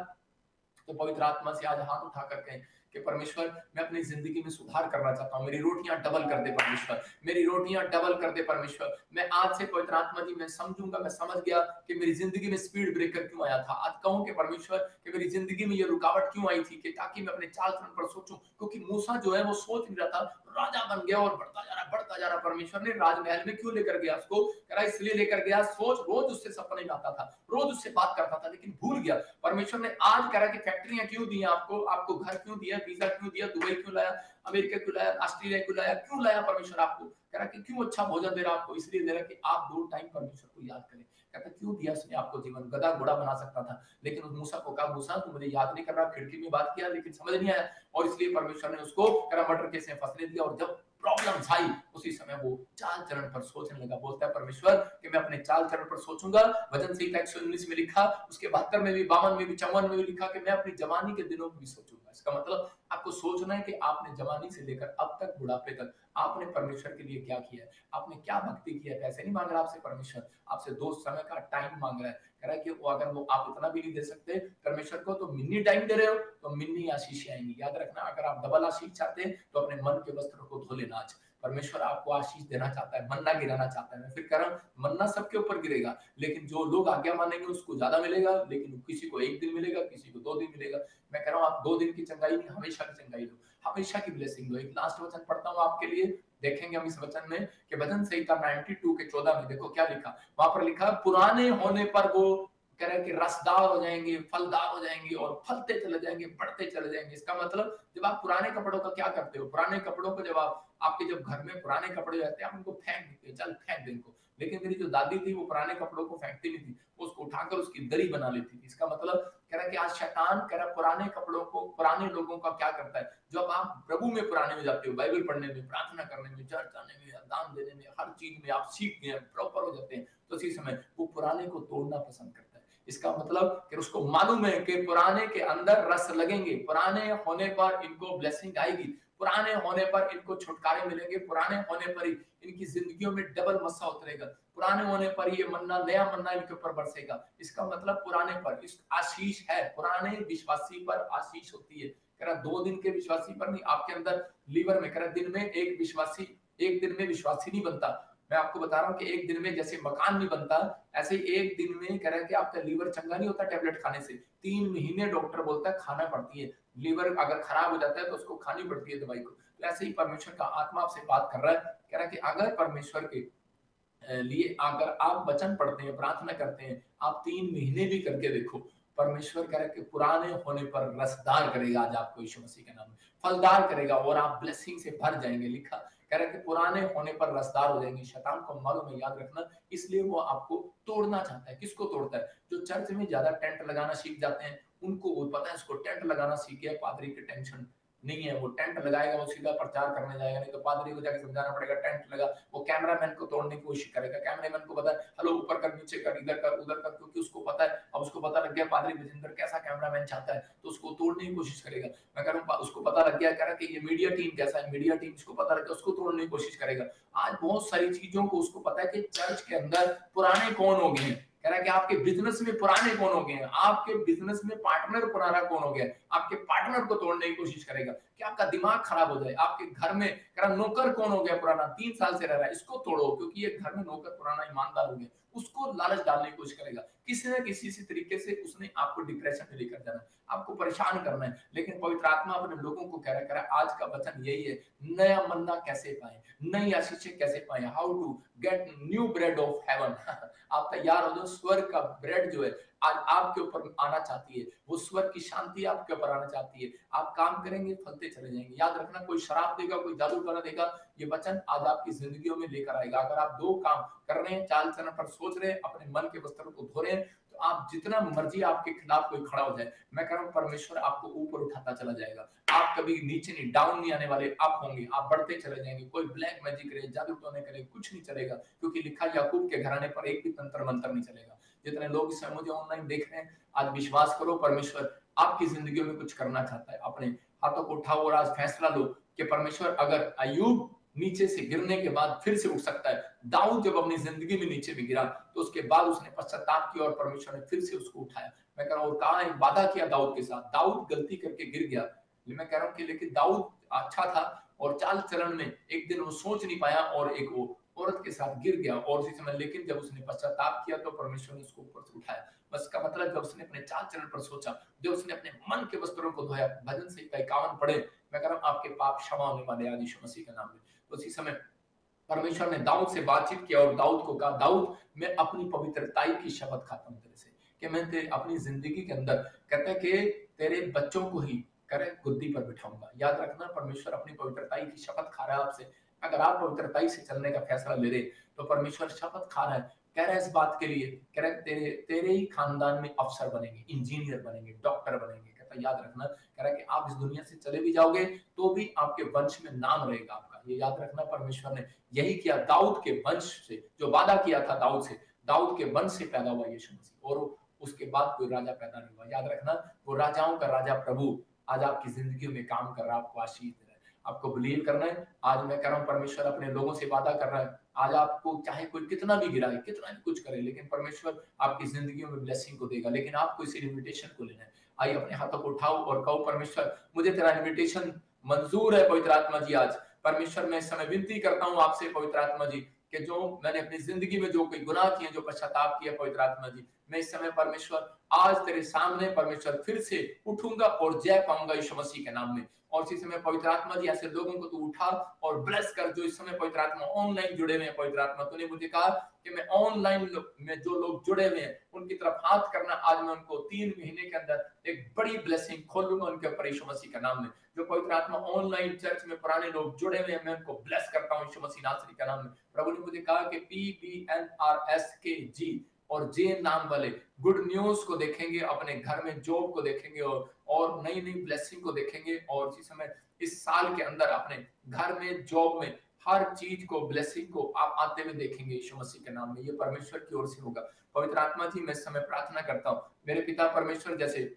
तो पवित्र आत्मा से आज हाथ उठा करके कि परमेश्वर मैं अपनी जिंदगी में सुधार करना चाहता हूँ, मेरी रोटियां डबल कर दे परमेश्वर, मेरी रोटियां डबल कर दे परमेश्वर। मैं आज से पवित्र आत्मा जी मैं समझूंगा, मैं समझ गया कि मेरी जिंदगी में स्पीड ब्रेकर क्यों आया था। आज कहूं कि परमेश्वर कि मेरी जिंदगी में ये रुकावट क्यों आई थी, कि ताकि मैं अपने चाल चलन पर सोचूं। क्योंकि मूसा जो है वो सोच नहीं रहा था, राजा बन गया और बढ़ता जा रहा। परमेश्वर ने राजमहल में क्यों लेकर गया उसको? कह रहा इसलिए लेकर गया, सोच रोज उससे सपने में आता था, रोज उससे बात करता था, लेकिन भूल गया। परमेश्वर ने आज कह रहा कि फैक्ट्रियां क्यों दी आपको घर क्यों दिया, वीजा क्यों दिया, दुबई क्यों लाया, अमेरिका क्यों लाया, ऑस्ट्रेलिया क्यों लाया, क्यों लाया परमेश्वर आपको? कह रहा कि क्यों अच्छा भोजन दे रहा आपको, इसलिए दे रहा कि आप 2 टाइम परमेश्वर को याद करें। कहता क्यों दिया उसने आपको जीवन? गधा घोड़ा बना सकता था, लेकिन उस मूसा को कहा मूसा तू मुझे याद नहीं कर रहा, खिड़की में बात किया लेकिन समझ नहीं आया, और इसलिए परमेश्वर ने उसको मटर के से फंसने दिया। और जब प्रॉब्लम्स आई उसी समय वो चाल चरण पर सोचने लगा। बोलता है परमेश्वर कि मैं अपने चाल चरण पर सोचूंगा। वचन संहिता 119 में लिखा, उसके 72 में भी, 52 में भी, 54 में भी लिखा कि मैं अपनी जवानी के दिनों में भी सोचूंगा। इसका मतलब आपको सोचना है कि आपने जवानी से लेकर अब तक बुढ़ापे तक आपने परमेश्वर के लिए क्या किया है, आपने क्या भक्ति किया है। पैसे नहीं मांग रहा आपसे परमेश्वर, आपसे 2 समय का टाइम मांग रहा है। कह रहा है कि वो अगर वो आप इतना भी नहीं दे सकते परमेश्वर को, तो मिन्नी टाइम दे रहे हो तो मिन्नी आशीष आएंगी। याद रखना, अगर आप डबल आशीष चाहते हैं तो अपने मन के वस्त्र को धो लेना आज। परमेश्वर आपको आशीष देना चाहता है, मन्ना गिराना चाहता है। मैं फिर कह रहा हूँ, मन्ना सबके ऊपर गिरेगा, लेकिन जो लोग आज्ञा मानेंगे उसको ज्यादा मिलेगा, लेकिन किसी को 1 दिन मिलेगा, किसी को 2 दिन मिलेगा। मैं कह रहा हूँ आप 2 दिन की चंगाई नहीं, हमेशा की चंगाई लो, हमेशा की ब्लेसिंग लो। एक लास्ट वचन पढ़ता हूँ आपके लिए, देखेंगे हम इस वचन में कि भजन संहिता 92 के 14 में देखो क्या लिखा। वहां पर लिखा, पुराने होने पर वो कह रहे हैं कि रसदार हो जाएंगे, फलदार हो जाएंगे और फलते चले जाएंगे, बढ़ते चले जाएंगे। इसका मतलब जब आप पुराने कपड़ों का क्या करते हो, पुराने कपड़ों को जब आपके जब घर में पुराने कपड़े रहते हैं, आप उनको फेंक देते हैं, चल फेंक दे इनको। लेकिन मेरी जो दादी थी वो पुराने कपड़ों को फेंकती नहीं थी, वो उसको उठाकर उसकी दरी बना लेती थी। इसका मतलब कह रहा है कि आज शैतान कह रहा है पुराने कपड़ों को, पुराने लोगों का क्या करता है, जब आप प्रभु में पुराने में जाते हो, बाइबल पढ़ने में, प्रार्थना करने में, चर्च जाने में, दान देने में, हर चीज में आप सीख गए, प्रॉपर हो जाते हैं, तो इसी समय वो पुराने को तोड़ना पसंद करता है। इसका मतलब कि उसको मालूम है कि पुराने के अंदर रस लगेंगे, पुराने होने पर इनको ब्लेसिंग आएगी, पुराने होने पर इनको छुटकारे मिलेंगे, पुराने होने पर ही इनकी जिंदगियों में डबल मस्सा उतरेगा, पुराने होने पर ये मन्ना, नया मन्ना इनके ऊपर बरसेगा। इसका मतलब पुराने पर इस आशीष है, पुराने विश्वासी पर आशीष होती है। कह रहा 2 दिन के विश्वासी पर नहीं, आपके अंदर लीवर में, कह रहा दिन में एक विश्वासी, एक दिन में विश्वासी नहीं बनता। मैं आपको बता रहा हूँ कि एक दिन में जैसे मकान नहीं बनता, ऐसे एक दिन में कह रहा है कि आपका लीवर चंगा नहीं होता टैबलेट खाने से, 3 महीने डॉक्टर बोलता है खाना पड़ती है। लीवर अगर खराब हो जाता है तो उसको खानी पड़ती है दवाई को। तो ऐसे ही परमेश्वर का आत्मा आपसे बात कर रहा है, कह रहा है कि अगर परमेश्वर के लिए अगर आप वचन पढ़ते हैं, प्रार्थना करते हैं, आप 3 महीने भी करके देखो, परमेश्वर कह रहा है कि पुराने होने पर रसदार करेगा आज आपको यीशु मसीह के नाम में, फलदार करेगा और आप ब्लेसिंग से भर जाएंगे। लिखा कह रहा है कि पुराने होने पर रसदार हो जाएंगे। शैतान को मालूम है, याद रखना, इसलिए वो आपको तोड़ना चाहता है। किसको तोड़ता है? जो चर्च में ज्यादा टेंट लगाना सीख जाते हैं, उनको वो पता है उसको टेंट लगाना सीख गया, पादरी की टेंशन नहीं है, वो टेंट लगाएगा, वो सीधा प्रचार करने जाएगा, नहीं तो पादरी को जाके समझाना पड़ेगा टेंट लगा। वो कैमरामैन को तोड़ने की कोशिश करेगा, कैमरामैन को पता है हेलो ऊपर कर, नीचे कर, इधर कर, उधर कर, क्योंकि उसको पता है, अब उसको पता लग गया पादरी विजेंद्र कैसा कैमरामैन चाहता है, तो उसको तोड़ने की कोशिश करेगा। मैं कह रहा हूँ उसको पता लग गया, कह रहा कि ये मीडिया टीम कैसा है, मीडिया टीम उसको पता लग गया, उसको तोड़ने की कोशिश करेगा। आज बहुत सारी चीजों को उसको पता है कि चर्च के अंदर पुराने कौन हो गए हैं। कह रहा है कि आपके बिजनेस में पुराने कौन हो गए हैं, आपके बिजनेस में पार्टनर पुराना कौन हो गया है, आपके पार्टनर को तोड़ने की कोशिश करेगा कि आपका दिमाग खराब हो जाए। आपके घर में कह रहा नौकर कौन हो गया पुराना, 3 साल से रह रहा है, इसको तोड़ो, क्योंकि ये घर में नौकर पुराना ईमानदार हो गया, उसको लालच डालने की कोशिश करेगा। किसी न किसी से तरीके से उसने आपको डिप्रेशन में लेकर जाना है, आपको परेशान करना है। लेकिन पवित्र आत्मा अपने लोगों को कह रहा है आज का वचन यही है, नया मन्ना कैसे पाए, नई आशीषें कैसे पाए, how to get new bread of heaven. आप तैयार हो जाओ, स्वर्ग का ब्रेड जो है आज आपके ऊपर आना चाहती है, वो स्वर्ग की शांति आपके ऊपर आना चाहती है। आप काम करेंगे, फलते चले जाएंगे। याद रखना, कोई शराब देगा, कोई जादू टोना देगा, ये वचन आज आपकी जिंदगियों में लेकर आएगा। अगर आप 2 काम कर रहे हैं, चाल चलन पर सोच रहे हैं, अपने मन के वस्त्रों को धो रहे हैं, तो आप जितना मर्जी आपके खिलाफ कोई खड़ा हो जाए, मैं कह रहा हूं परमेश्वर आपको ऊपर उठाता चला जाएगा। आप कभी नीचे नहीं, डाउन नहीं आने वाले, आप होंगे, आप बढ़ते चले जाएंगे। कोई ब्लैक मैजिक करे, जादू टोने करे, कुछ नहीं चलेगा, क्योंकि लिखा याकूब के घराने पर एक भी तंत्र मंत्र नहीं चलेगा। जितने लोग इस समय मुझे ऑनलाइन देख रहे हैं, आज विश्वास करो, परमेश्वर आपकी जिंदगी में कुछ करना चाहता है। अपने हाथों को उठाओ और आज फैसला लो कि परमेश्वर, अगर अय्यूब नीचे से गिरने के बाद फिर से उठ सकता है, दाऊद जब अपनी जिंदगी में नीचे भी गिरा तो उसके बाद उसने पश्चाताप किया और परमेश्वर ने फिर से उसको उठाया। मैं कह रहा हूँ, कहा एक वादा किया दाऊद के साथ, दाऊद गलती करके गिर गया, मैं कह रहा हूँ कि लेकिन दाऊद अच्छा था और चाल चलन में एक दिन वो सोच नहीं पाया और एक वो औरत के साथ गिर गया, और उसी समय लेकिन जब उसने पश्चाताप किया तो परमेश्वर ने उसको ऊपर से उठाया। बस का मतलब जब उसने अपने चाल चलन पर सोचा, जब उसने अपने मन के वस्त्रों को धोया, भजन संहिता 51 पढ़े, मैं कह रहा हूँ आपके पाप क्षमा होने वाले आज यीशु मसीह के नाम में। तो उसी समय परमेश्वर ने दाऊद से बातचीत किया और दाऊद को कहा, दाऊद मैं अपनी पवित्रताई की शपथ खाता हूँ तेरे से, कि मैं तेरे अपनी जिंदगी के अंदर कहता है कि तेरे बच्चों को ही करे गुद्दी पर बिठाऊंगा। याद रखना, परमेश्वर अपनी पवित्रताई की शपथ खा रहा है आपसे। अगर आप पवित्रताई से चलने का फैसला ले रहे तो परमेश्वर शपथ खा रहा है, कह रहा है इस बात के लिए, कह रहा है तेरे ही खानदान में अफसर बनेंगे, इंजीनियर बनेंगे, डॉक्टर बनेंगे। कहता है याद रखना, कह रहा है कि आप इस दुनिया से चले भी जाओगे तो भी आपके वंश में नाम रहेगा आपका। ये याद रखना, परमेश्वर ने यही किया दाऊद के वंश से, जो वादा किया था दाऊद से, दाऊद के वंश से पैदा हुआ यीशु मसीह, और उसके बाद कोई राजा पैदा नहीं हुआ। याद रखना, वो राजाओं का राजा प्रभु आज आपकी जिंदगी में काम कर रहा है, आपको आशीष दे रहा है। आपको बिलीव करना है। आज मैं कह रहा हूँ परमेश्वर अपने लोगों से वादा कर रहा है, आज आपको चाहे कोई कितना भी गिराए, कितना भी कुछ करे, लेकिन परमेश्वर आपकी जिंदगी में ब्लेसिंग को देगा। लेकिन आपको इस इन्विटेशन को लेना है। आइए अपने हाथों को उठाओ और कहो, परमेश्वर मुझे तेरा इन्विटेशन मंजूर है। पवित्र आत्मा जी आज परमेश्वर मैं इस समय विनती करता हूँ आपसे पवित्र आत्मा जी कि जो मैंने अपनी जिंदगी में जो कोई गुनाह किए, जो पश्चाताप किया पवित्र आत्मा जी, मैं इस समय परमेश्वर आज तेरे सामने परमेश्वर फिर से उठूंगा और जय पाऊंगा यीशु मसीह के नाम में। और इसी समय पवित्र आत्मा जी ऐसे लोगों को तू उठा और ब्लेस कर जो इस समय पवित्र आत्मा ऑनलाइन जुड़े हुए हैं। पवित्र आत्मा तूने मुझे कहा कि मैं ऑनलाइन में जो लोग जुड़े हुए हैं उनकी तरफ हाथ करना, आज मैं उनको 3 महीने के अंदर एक बड़ी ब्लेसिंग खोलूंगा उनके ऊपर यीशु मसीह के नाम में। जो पवित्र आत्मा ऑनलाइन चर्च में पुराने लोग जुड़े हुए हैं, मैं उनको ब्लेस करता हूँ यीशु मसीह नासरी के नाम में। प्रभु ने मुझे कहा कि PBNRSKG और जे नाम वाले गुड न्यूज को देखेंगे, अपने घर में जॉब को देखेंगे और नई नई ब्लेसिंग को देखेंगे। और इसी समय इस साल के अंदर अपने घर में, जॉब में, हर चीज को, ब्लेसिंग को आप आते हुए देखेंगे यीशु मसीह के नाम में। ये परमेश्वर की ओर से होगा। पवित्र आत्मा जी मैं इस समय प्रार्थना करता हूँ मेरे पिता परमेश्वर, जैसे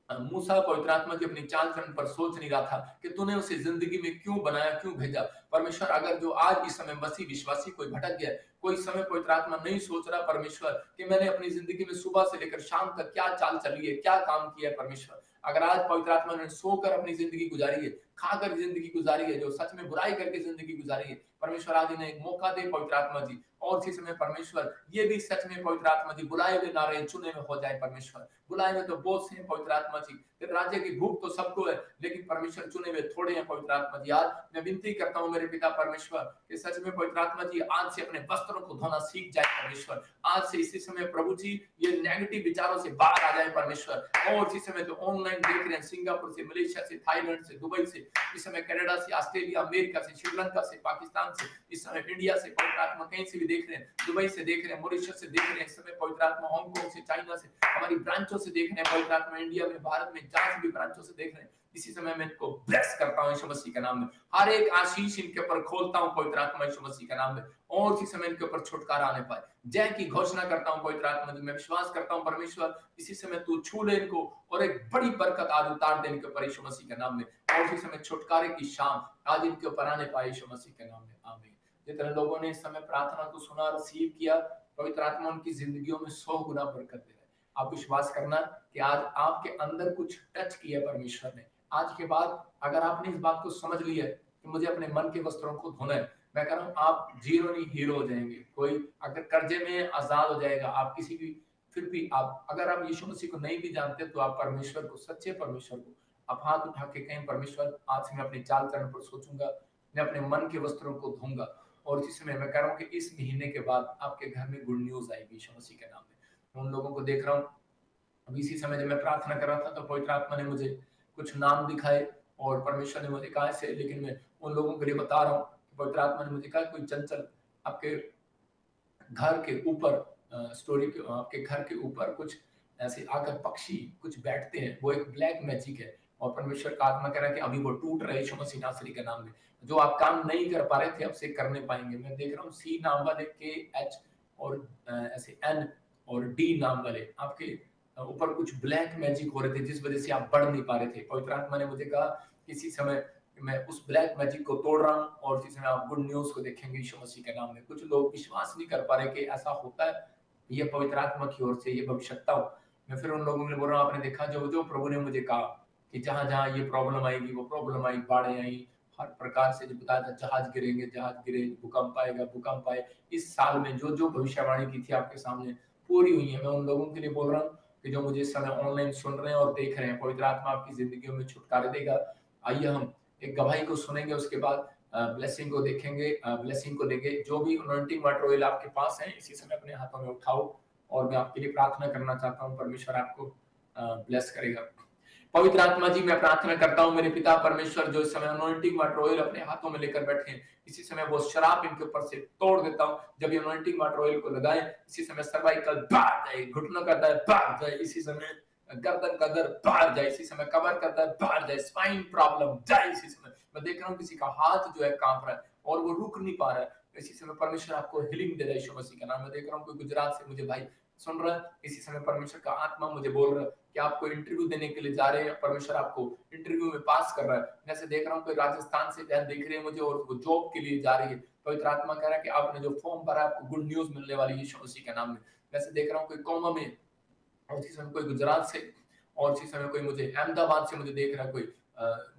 मूसा पवित्र आत्मा जी अपनी चाल चलन पर सोच नहीं रहा था कि तूने उसे जिंदगी में क्यों बनाया, क्यों भेजा। परमेश्वर अगर जो आज इस समय मसीह विश्वासी कोई भटक गया, कोई समय पवित्र आत्मा नहीं सोच रहा परमेश्वर कि मैंने अपनी जिंदगी में सुबह से लेकर शाम तक क्या चाल चली है, क्या काम किया है परमेश्वर, अगर आज पवित्र आत्मा ने सोकर अपनी जिंदगी गुजारी है, खाकर जिंदगी गुजारी है, जो सच में बुराई करके जिंदगी गुजारी है, परमेश्वर आज इन्हें एक मौका दे पवित्र आत्मा जी। और इसी समय परमेश्वर ये भी सच में पवित्र आत्मा जी बुलाए हुए ना रहे, चुने में हो जाए परमेश्वर। बुलाए हुए तो बहुत से हैं पवित्र आत्मा जी, तेरे राज्य की भूख तो सबको है, लेकिन परमेश्वर चुने हुए थोड़े हैं पवित्र आत्मा जी। आज मैं विनती करता हूँ मेरे पिता परमेश्वर कि सच में पवित्र आत्मा जी आज से अपने वस्त्रों को धोना सीख जाए परमेश्वर। आज से इसी समय प्रभु जी ये नेगेटिव विचारों से बाहर आ जाए परमेश्वर। और इसी समय जो ऑनलाइन देख रहे हैं, सिंगापुर से, मलेशिया से, थाईलैंड से, दुबई से, इस समय कनाडा से, ऑस्ट्रेलिया, अमेरिका से, श्रीलंका से, पाकिस्तान से, इस समय इंडिया से पवित्र आत्मा कहीं से भी देख रहे हैं, दुबई से देख रहे हैं, मॉरिशस से देख रहे हैं, इस समय पवित्र आत्मा हांगकांग से, चाइना से, हमारी ब्रांचों से देख रहे हैं पवित्र आत्मा, इंडिया में, भारत में, जहां से भी ब्रांचों से देख रहे हैं, इसी समय मैं इनको ब्लेस करता हूं यीशु मसीह के नाम में। हर एक आशीष इनके ऊपर खोलता हूं पवित्र आत्मा यीशु मसीह के नाम में, और इसी समय इनके ऊपर छुटकारा आने पाए। जय की घोषणा करता हूं पवित्र आत्मा जी। मैं विश्वास करता हूं परमेश्वर इसी समय तू छू ले इनको और एक बड़ी बरकत आज उतार दे इनके ऊपर यीशु मसीह के नाम में। और इसी समय छुटकारे की शाम आज इनके ऊपर आने पाए यीशु मसीह के नाम में, आमीन। जितने लोगों ने इस समय प्रार्थना को सुना, रिसीव किया, पवित्र आत्मा उनकी जिंदगियों में 100 गुना बरकत दे। आप विश्वास करना कि आज आपके अंदर कुछ टच किया परमेश्वर ने। आज के बाद अगर आपने इस बात को समझ लिया कि मुझे अपने मन के वस्त्रों को धोना है, मैं कह रहा हूँ आप जीरो नहीं हीरो हो जाएंगे। कोई अगर कर्जे में आजाद हो जाएगा, आप किसी भी, फिर भी आप अगर आप यीशु मसीह को नहीं भी जानते तो आप परमेश्वर को, सच्चे परमेश्वर को आप हाथ उठा के कहें, परमेश्वर आज से मैं अपनी चाल चलन पर सोचूंगा, मैं अपने मन के वस्त्रों को धोऊंगा। और इसी समय मैं कह रहा हूँ कि इस महीने के बाद आपके घर में गुड न्यूज आएगी यीशु मसीह के नाम में। उन लोगों को देख रहा हूँ अभी इसी समय जब मैं प्रार्थना कर रहा था तो पवित्र आत्मा ने मुझे कुछ नाम दिखाए और परमेश्वर ने मुझे कहा से, लेकिन मैं उन लोगों के लिए बता रहा हूँ। पवित्र आत्मा ने मुझे कहा कोई चंचल आपके घर के ऊपर आपके घर के ऊपर कुछ ऐसे आकर पक्षी कुछ बैठते हैं, वो एक ब्लैक मैजिक है। और परमेश्वर का आत्मा कह रहा है कि अभी वो टूट रहे यीशु मसीह नासरी के नाम में। जो आप काम नहीं कर पा रहे थे अब से करने पाएंगे। मैं देख रहा हूँ सी नाम वाले, KH और ऐसे N और D नाम वाले आपके ऊपर कुछ ब्लैक मैजिक हो रहे थे जिस वजह से आप बढ़ नहीं पा रहे थे। पवित्र आत्मा ने मुझे कहा किसी समय मैं उस ब्लैक मैजिक को तोड़ रहा हूँ और इसी समय आप गुड न्यूज को देखेंगे यीशु मसीह के नाम में। कुछ लोग विश्वास नहीं कर पा रहे कि ऐसा होता है, ये पवित्र आत्मा की ओर से ये भविष्यता हो। मैं फिर उन लोगों के लिए बोल रहा हूँ, आपने देखा जो प्रभु ने मुझे कहा कि जहां जहां ये प्रॉब्लम आएगी, वो प्रॉब्लम आई, बाढ़ें आई, हर प्रकार से जो बताया था, जहाज गिरेंगे, जहाज गिरे, भूकंप आएगा, भूकंप आए। इस साल में जो जो भविष्यवाणी की थी आपके सामने पूरी हुई है। मैं उन लोगों के लिए बोल रहा हूँ कि जो मुझे इस समय ऑनलाइन सुन रहे हैं और देख रहे हैं, पवित्र आत्मा आपकी जिंदगियों में छुटकारे देगा। आइए हम एक गवाही को सुनेंगे, उसके बाद ब्लेसिंग को देखेंगे, ब्लेसिंग को देंगे। जो भी अनॉइंटिंग वाटर ऑयल आपके पास है इसी समय अपने हाथों में उठाओ और मैं आपके लिए प्रार्थना करना चाहता हूँ। परमेश्वर आपको ब्लेस करेगा। पवित्र आत्मा जी मैं प्रार्थना करता हूँ मेरे पिता परमेश्वर, जो इस समय अनॉइंटिंग वाटर ऑयल अपने हाथों में लेकर बैठे हैं, इसी समय वो शराब इनके ऊपर से तोड़ देता हूँ। जब ये अनॉइंटिंग वाटर ऑयल को लगाएं, इसी समय सर्वाइकल बाहर जाए, घुटनों का दर्द बाहर जाए, इसी समय गर्दन का दर्द बाहर जाए, इसी समय कमर का दर्द बाहर जाए, स्पाइन प्रॉब्लम जाए। इसी समय मैं देख रहा हूँ किसी का हाथ जो है कांप रहा है और वो रुक नहीं पा रहा है। इसी समय परमेश्वर आपको हीलिंग दे रहा है यीशु मसीह का नाम। मैं देख रहा हूँ कोई गुजरात से मुझे भाई सुन रहा है, इसी समय परमेश्वर का आत्मा मुझे बोल रहा है कि आपको इंटरव्यू देने के लिए जा रहे हैं, परमेश्वर आपको इंटरव्यू में पास कर रहा है। जैसे देख रहा हूँ कोई राजस्थान से बहन देख रहे हैं मुझे और वो जॉब के लिए जा रही है। पवित्र आत्मा कह रहा है कि आपने जो फॉर्म भरा आपको गुड न्यूज मिलने वाली है यीशु मसीह के नाम में। वैसे देख रहा हूँ कोई कोमा में, और इसी समय कोई गुजरात से, और इसी समय कोई मुझे अहमदाबाद से मुझे देख रहा है, कोई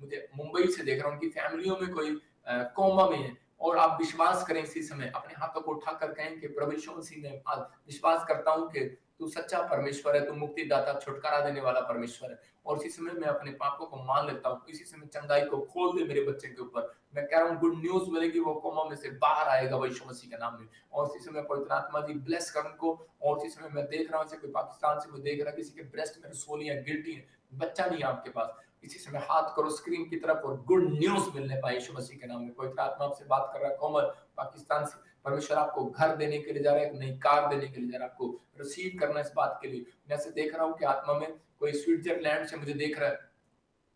मुझे मुंबई से देख रहा हूँ। उनकी फैमिलियों में कोई कोमा में है और आप विश्वास करें इसी समय, अपने हाथों को उठाकर कहें कि प्रभु यीशु मसीह में आज विश्वास करता हूं कि तू सच्चा परमेश्वर है, तू मुक्तिदाता छुटकारा देने वाला परमेश्वर है। और इसी समय मैं अपने पापों को मान लेता हूँ, इसी समय चंगाई को खोल दे मेरे बच्चे के ऊपर। मैं कह रहा हूँ गुड न्यूज मिलेगी, वो कोमा में से बाहर आएगा वो यीशु मसीह के नाम में। और इसी समय पवित्र आत्मा जी ब्लेस कर उनको। और इसी समय मैं देख रहा हूँ कोई पाकिस्तान से मुझे देख रहा है, किसी के ब्रेस्ट में रसोलियां गिल्टी है, बच्चा नहीं है आपके पास, इसी समय हाथ करो स्क्रीन की तरफ और गुड न्यूज मिलने पाए यीशु मसीह के नाम में। पवित्र आत्मा आपसे बात कर रहा है कोमल पाकिस्तान से, परमेश्वर आपको घर देने के लिए जा रहा है, नई कार देने के लिए जा रहा है, आपको रिसीव करना इस बात के लिए। मैं ऐसे देख रहा हूँ कि आत्मा में कोई स्विट्जरलैंड से मुझे देख रहा है,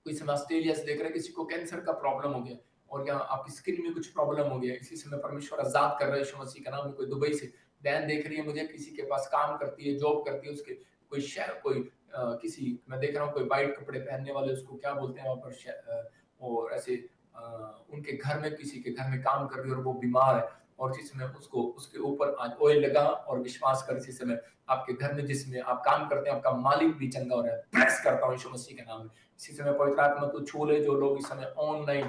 कोई समय ऑस्ट्रेलिया से देख रहा है, किसी को कैंसर का प्रॉब्लम हो गया और या आपकी स्किन में कुछ प्रॉब्लम हो गया, इसी समय परमेश्वर आजाद कर रहा है यीशु मसीह का नाम में। कोई दुबई से बहन देख रही है मुझे, किसी के पास काम करती है, जॉब करती है, उसके कोई शहर कोई किसी मैं देख रहा हूँ कोई वाइट कपड़े पहनने वाले, उसको क्या बोलते हैं वहां पर, और ऐसे उनके घर में किसी के घर में काम कर रही है और वो बीमार है और इसी समय उसको उसके ऊपर आज ऑयल लगा और विश्वास कर इसी समय आपके घर में जिसमें आप काम करते हैं आपका मालिक भी चंगा हो रहा है। प्रेस करता हूँ यीशु मसीह के नाम में। इसी समय पवित्र आत्मा तो छू ले, जो लोग इस समय ऑनलाइन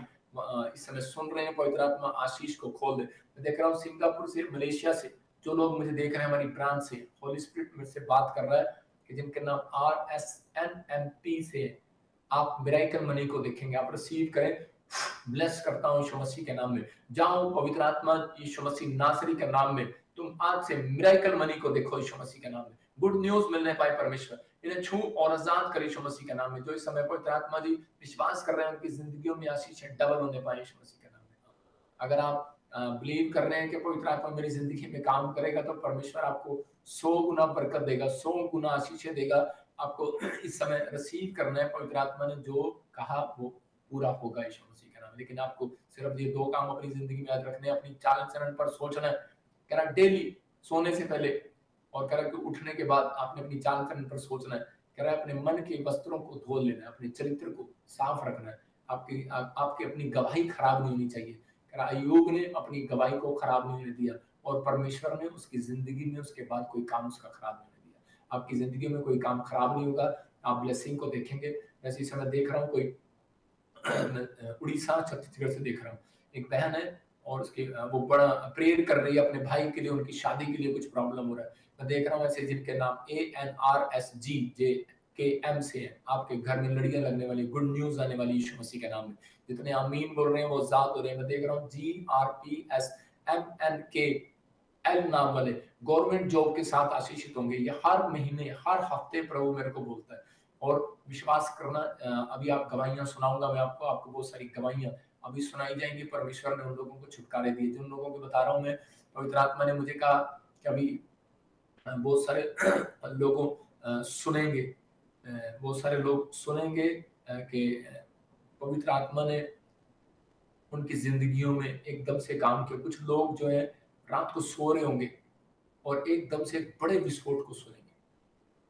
इस समय सुन रहे हैं, पवित्र आत्मा आशीष को खोल दे। मैं देख रहा हूँ सिंगापुर से, मलेशिया से जो लोग मुझे देख रहे हैं हमारी ब्रांच से, होली स्पिरिट मेरे से बात कर रहा है कि जिनके नाम RSNMP से, आप मिरेकल मनी को देखेंगे, आप रिसीव करें। ब्लेस करता हूं यीशु मसीह के नाम में। जाओ पवित्र आत्मा यीशु मसीह नासरी के नाम में, तुम आज से मिरेकल मनी को देखो यीशु मसीह के नाम में। गुड न्यूज मिलने पाए परमेश्वर, इन्हें छू और आजाद करे यीशु मसीह के नाम में। जो इस समय पवित्र आत्मा जी विश्वास कर रहे हैं उनकी जिंदगियों में आशीषें डबल होने पाए यीशु मसीह के नाम में। अगर आप बिलीव कर रहे हैं कि पवित्र आत्मा मेरी जिंदगी में काम करेगा, तो परमेश्वर आपको 100 गुना बरकत देगा, 100 गुना आशीषें देगा। आपको इस समय रिसीव करना है, पवित्र आत्मा ने जो कहा वो पूरा होगा यीशु मसीह के नाम में। लेकिन आपको सिर्फ ये 2 काम अपनी जिंदगी में याद रखने हैं, अपनी चाल चलन पर सोचना है। कह रहा डेली सोने से पहले और कह रहा कि उठने के बाद आपने अपनी चाल चलन पर सोचना है। कह रहा है अपने मन के वस्त्रों को धो लेना है, अपने चरित्र को साफ रखना है। आपकी अपनी गवाही खराब नहीं होनी चाहिए। कह रहा अय्यूब ने अपनी गवाही को खराब नहीं होने दिया और परमेश्वर ने उसकी जिंदगी में उसके बाद कोई काम उसका खराब नहीं होने दिया। आपकी जिंदगी में कोई काम खराब नहीं होगा, आप ब्लेसिंग को देखेंगे। वैसे इस समय देख रहा हूँ कोई उड़ीसा छत्तीसगढ़ से देख रहा हूँ, एक बहन है और उसकी वो बड़ा प्रेयर कर रही है अपने भाई के लिए, उनकी शादी के लिए कुछ प्रॉब्लम हो रहा है। मैं देख रहा हूँ ऐसे जिनके नाम ANRSGJKM से है, आपके घर में लड़ियां लगने वाली, गुड न्यूज आने वाली यीशु मसीह के नाम में। जितने आमीन बोल रहे हैं वो आजाद हो रहे हैं। मैं देख रहा हूँ GRPSMNKL नाम वाले गवर्नमेंट जॉब के साथ आशीषित होंगे। ये हर महीने हर हफ्ते प्रभु मेरे को बोलता है और विश्वास करना। अभी आप गवाहियां सुनाऊंगा मैं आपको बहुत सारी गवाहियां अभी सुनाई जाएंगी। परमेश्वर ने उन लोगों को छुटकारे दिए जिन लोगों को बता रहा हूं मैं। पवित्र आत्मा ने मुझे कहा कि अभी बहुत सारे लोगों सुनेंगे, बहुत सारे लोग सुनेंगे कि पवित्र आत्मा ने उनकी जिंदगियों में एकदम से काम किया। कुछ लोग जो है रात को सो रहे होंगे और एकदम से बड़े विस्फोट को सुनेंगे।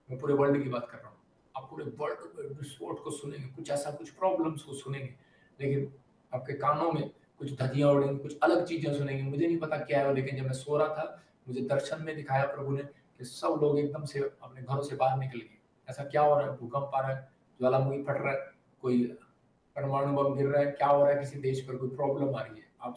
मैं पूरे वर्ल्ड की बात कर रहा हूँ, आप पूरे वर्ल्ड में विस्फोट को सुनेंगे, कुछ ऐसा कुछ प्रॉब्लम्स को सुनेंगे, लेकिन आपके कानों में कुछ धजियां उड़ेंगी, कुछ अलग चीजें सुनेंगे। मुझे नहीं पता क्या है, लेकिन जब मैं सो रहा था मुझे दर्शन में दिखाया प्रभु ने कि सब लोग एकदम से अपने घरों से बाहर निकल गए। ऐसा क्या हो रहा है? भूकंप आ रहा है, ज्वालामुखी फट रहा है, कोई परमाणु बम गिर रहा है, क्या हो रहा है, किसी देश पर कोई प्रॉब्लम आ रही है। आप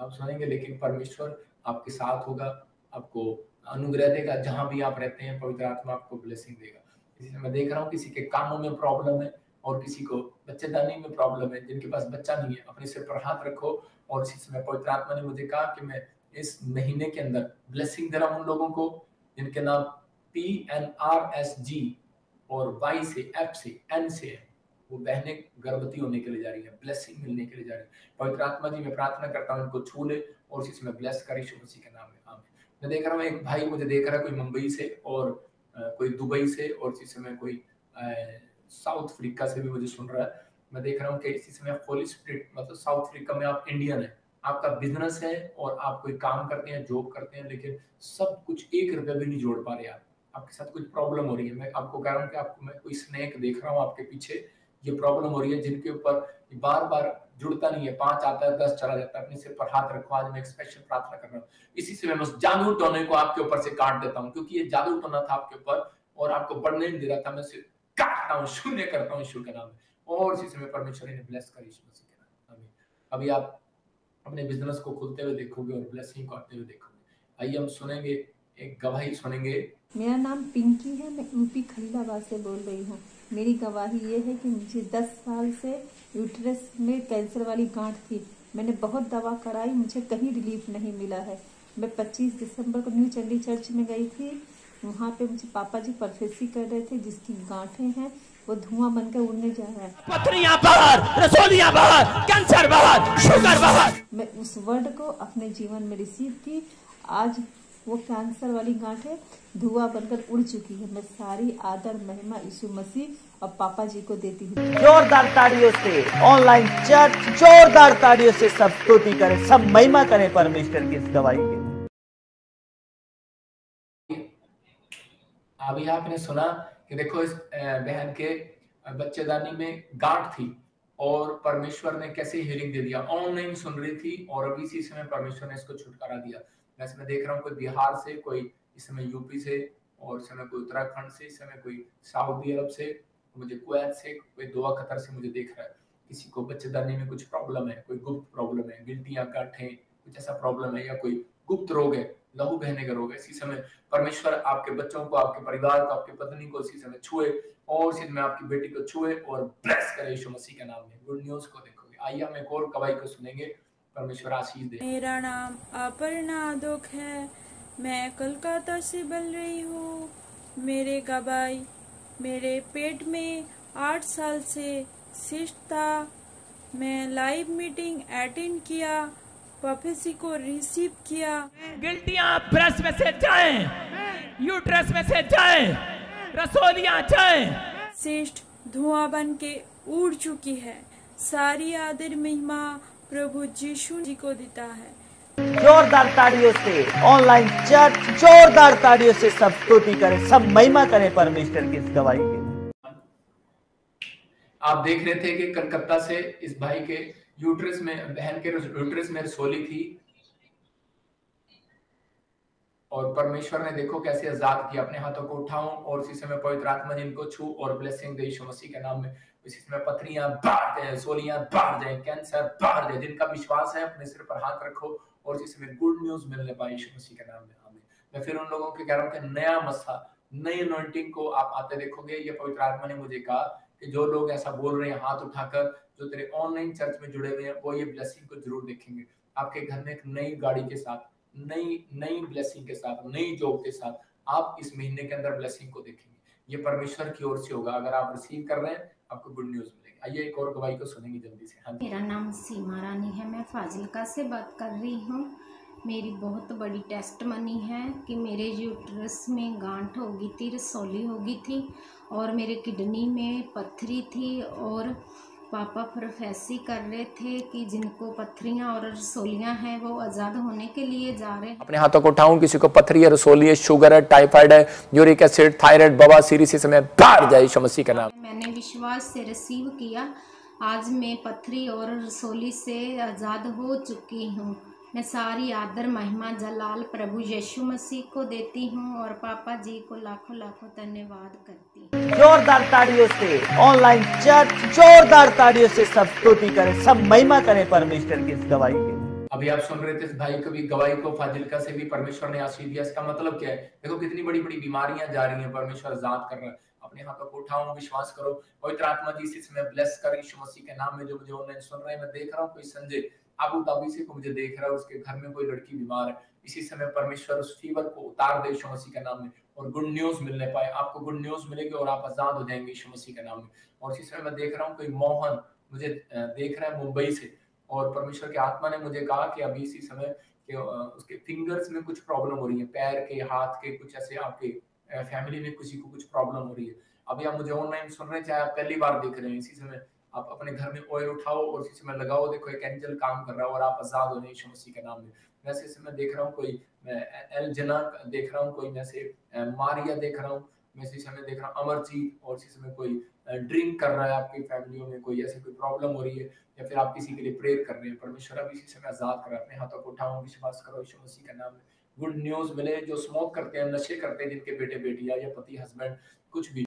सुनेंगे, लेकिन परमेश्वर आपके साथ होगा, आपको अनुग्रह देगा। जहां भी आप रहते हैं पवित्र आत्मा आपको ब्लेसिंग देगा। इसी से मैं देख रहा हूँ किसी के कानों में प्रॉब्लम है और किसी को बच्चेदानी में प्रॉब्लम है। जिनके पास बच्चा नहीं है अपने सिर पर हाथ रखो। और इसी समय पवित्र आत्मा ने मुझे कहा कि मैं इस महीने के अंदर ब्लेसिंग दे रहा हूं उन लोगों को जिनके नाम PNRSG और Y से F से N से है। वो बहनें गर्भवती होने के लिए जा रही है, ब्लेसिंग मिलने के लिए जा रही है। पवित्र आत्मा जी मैं प्रार्थना करता हूँ उनको छू ले और इसी समय ब्लेस कर यीशु मसीह के नाम में, आमीन। मैं देख रहा हूँ एक भाई मुझे देख रहा है कोई मुंबई से और कोई दुबई से और इसी समय कोई साउथ अफ्रीका से भी मुझे सुन रहा है। मैं देख रहा हूँ कि इसी समय होली स्पिरिट मतलब साउथ अफ्रीका में आप इंडियन है, आपका बिजनेस है और आप कोई काम करते हैं, जॉब करते हैं, लेकिन सब कुछ 1 रुपया भी नहीं जोड़ पा रहे आप। आपके साथ कुछ प्रॉब्लम हो रही है। मैं आपको कह रहा हूँ कि आपको मैं कोई स्नेक देख रहा हूँ आपके पीछे, ये प्रॉब्लम हो रही है जिनके ऊपर बार बार जुड़ता नहीं है, 5 आता है 10 चला जाता है। अपने सिर पर हाथ रखो। आज मैं एक स्पेशल प्रार्थना कर रहा हूँ। इसी से मैं उस जादू टोने को आपके ऊपर से काट देता हूँ, क्योंकि ये जादू टोना था आपके ऊपर और आपको बढ़ने नहीं दे रहा था। मैं इसे काटता हूँ, शून्य करता हूँ यीशु के नाम में। और इसी समय परमेश्वर ने ब्लेस कर यीशु मसीह के नाम में, आमीन। अभी आप अपने बिजनेस को खुलते हुए देखोगे और ब्लेसिंग को आते हुए देखोगे। आइए हम सुनेंगे, एक गवाही सुनेंगे। मेरा नाम पिंकी है, मैं यूपी खलीलाबाद से बोल रही हूँ। मेरी गवाही ये है कि मुझे 10 साल से यूट्रस में कैंसर वाली गांठ थी। मैंने बहुत दवा कराई, मुझे कहीं रिलीफ नहीं मिला है। मैं 25 दिसंबर को न्यू चंडी चर्च में गई थी। वहाँ पे मुझे पापा जी प्रोफेसी कर रहे थे, जिसकी गांठें हैं वो धुआं बनकर उड़ने जा रहा है। पथरियां बाहर, रसोलियां बाहर, कैंसर बाहर, शुगर बाहर। मैं उस वर्ड को अपने जीवन में रिसीव की। आज वो कैंसर वाली गांठें धुआं बनकर उड़ चुकी है। मैं सारी आदर महिमा यीशु मसीह और पापा जी को देती हूँ। जोरदार तालियों से ऑनलाइन चर्च, जोरदार तालियों से सब स्तुति करें, सब महिमा करें परमेश्वर की इस गवाही के। अभी आपने सुना कि देखो इस बहन के बच्चेदानी में गांठ थी और परमेश्वर ने कैसे हीलिंग दे दिया। ऑनलाइन सुन रही थी और अभी इसी समय परमेश्वर ने इसको छुटकारा दिया। मैं इसमें देख रहा हूँ कोई बिहार से, कोई इस समय यूपी से, और इस समय कोई उत्तराखंड से, इस समय कोई सऊदी अरब से, मुझे कुवैत से, कोई दोहा कतर से मुझे देख रहा है। किसी को बच्चेदानी में कुछ प्रॉब्लम है, कोई गुप्त प्रॉब्लम है, गिल्टियां, गांठें, कुछ ऐसा प्रॉब्लम है, या कोई गुप्त रोग है, लहू बहने का रोग है। इसी समय परमेश्वर आपके बच्चों को, आपके परिवार को, आपकी पत्नी को इसी समय छुए और इसी समय आपकी बेटी को छुए और ब्लेस करे यीशु मसीह के नाम में। गुड न्यूज को देखोगे। आइए हम एक और गवाही को सुनेंगे। परमेश्वर आशीष दे। मेरा नाम अपर्णा दुख है, मैं कोलकाता से बोल रही हूँ। मेरे गवाही, मेरे पेट में 8 साल से सिस्ट था। मैं लाइव मीटिंग अटेंड किया, प्रोफेसी को रिसीव किया। गिल्टियां ब्रेस्ट में से जाएं, यूट्रस में से जाएं, रसोलियां जाएं। सिस्ट धुआं बन के उड़ चुकी है। सारी आदर महिमा प्रभु यीशु जी को देता है। जोरदार तालियों से ऑनलाइन चर्च, जोरदार तालियों से सब स्तुति करें, सब महिमा करें परमेश्वर की इस गवाही के। आप देख रहे थे कि कलकत्ता से इस भाई के यूट्रस में, बहन के यूट्रस में रसोली थी और परमेश्वर ने देखो कैसे आजाद किया। अपने हाथों को उठाऊं और इसी समय पवित्र आत्मा जिनको छू और ब्लेसिंग दे यीशु मसीह के नाम में। इसी समय पथरियां बाहर जाए, रसोलियां बाहर जाए, कैंसर बाहर जाए। जिनका विश्वास है अपने सिर पर हाथ रखो और इसी समय गुड न्यूज मिलने पाए यीशु मसीह के नाम में। आमीन। मैं फिर उन लोगों के कह रहा हूं कि नया मसा, नई अनॉइंटिंग को आप आते देखोगे। ये पवित्र आत्मा ने मुझे कहा कि जो लोग ऐसा बोल रहे हैं हाथ उठाकर, जो तेरे ऑनलाइन चर्च में जुड़े हुए हैं, वो ये ब्लेसिंग को जरूर देखेंगे। आपके घर में एक नई गाड़ी के साथ, नई ब्लेसिंग के साथ, नई जॉब के साथ आप इस महीने के अंदर ब्लेसिंग को देखेंगे। ये परमेश्वर की ओर से होगा। अगर आप रिसीव कर रहे हैं आपको गुड न्यूज मिलेगी। आइए एक और गवाही को सुनेंगे जल्दी से। हाँ, मेरा नाम सीमा रानी है, मैं फाजिलका से बात कर रही हूँ। मेरी बहुत बड़ी टेस्ट मनी है कि मेरे यूट्रस में गांठ हो गई थी, रसौली हो गई थी और मेरे किडनी में पत्थरी थी। और पापा प्रोफेसी कर रहे थे कि जिनको पत्थरियां और रसोलियां हैं वो आज़ाद होने के लिए जा रहे हैं। अपने हाथों को उठाऊं, किसी को पत्थरी है, रसोली है, शुगर है, टाइफाइड है, यूरिक एसिड, थायराइड, बवासीर, इसी समय बाहर जाए यीशु मसीह का नाम। मैंने विश्वास से रिसीव किया। आज मैं पत्थरी और रसोली से आज़ाद हो चुकी हूँ। मैं सारी आदर महिमा जलाल प्रभु यीशु मसीह को देती हूँ और पापा जी को लाखों लाखों धन्यवाद करती हूँ। जोरदार तालियों से ऑनलाइन चर्च, जोरदार तालियों से सब स्तुति करें, सब महिमा करें परमेश्वर की इस गवाही के। अभी आप सुन रहे थे इस भाई को भी, गवाही को, फाजिलका से भी परमेश्वर ने आशीष दिया। इसका मतलब क्या है? देखो कितनी बड़ी बड़ी बीमारियां जा रही हैं, परमेश्वर आजाद कर रहा है। अपने हाथों को उठाओ, विश्वास करो। पवित्र आत्मा जी इसी समय ब्लेस कर यीशु मसीह के नाम में। जो मुझे ऑनलाइन सुन रहे हैं, मैं देख रहा हूँ कोई संजय अबू धाबी से मुझे देख रहा है, उसके घर में कोई लड़की बीमार है। इसी समय परमेश्वर उस फीवर को उतार दे यीशु मसीह के नाम में और गुड न्यूज मिलने पाए। आपको गुड न्यूज मिलेगी और आप आजाद हो जाएंगे यीशु मसीह के नाम में। और इसी समय मैं देख रहा हूँ कोई मोहन मुझे देख रहा है मुंबई से, और परमेश्वर के आत्मा ने मुझे कहा कि अभी इसी समय कि उसके फिंगर्स में कुछ प्रॉब्लम हो रही है, पैर के, हाथ के, कुछ ऐसे आपके फैमिली में किसी को कुछ प्रॉब्लम हो रही है। अभी आप मुझे ऑनलाइन सुन रहे हैं, चाहे आप पहली बार देख रहे हैं, इसी समय आप अपने घर में ऑयल उठाओ और इसी समय लगाओ। देखो एक एंजल काम कर रहा है और आप आजाद हो यीशु मसीह के नाम में। वैसे इस समय देख रहा हूँ कोई एल जना देख रहा हूँ, कोई वैसे मारिया देख रहा हूँ, मैं इसी समय देख रहा हूँ अमरजीत, और इसी समय कोई ड्रिंक कर रहा है। आपकी फैमिलियों में कोई ऐसी कोई प्रॉब्लम हो रही है या फिर आप किसी के लिए प्रेयर कर रहे हैं, परमेश्वर अभी इसी समय आजाद कर रहा है। अपने हाथों को उठाओ, विश्वास करो यीशु मसीह के नाम में। गुड न्यूज मिले। जो स्मोक करते हैं, नशे करते हैं, जिनके बेटे बेटियां या पति हस्बैंड कुछ भी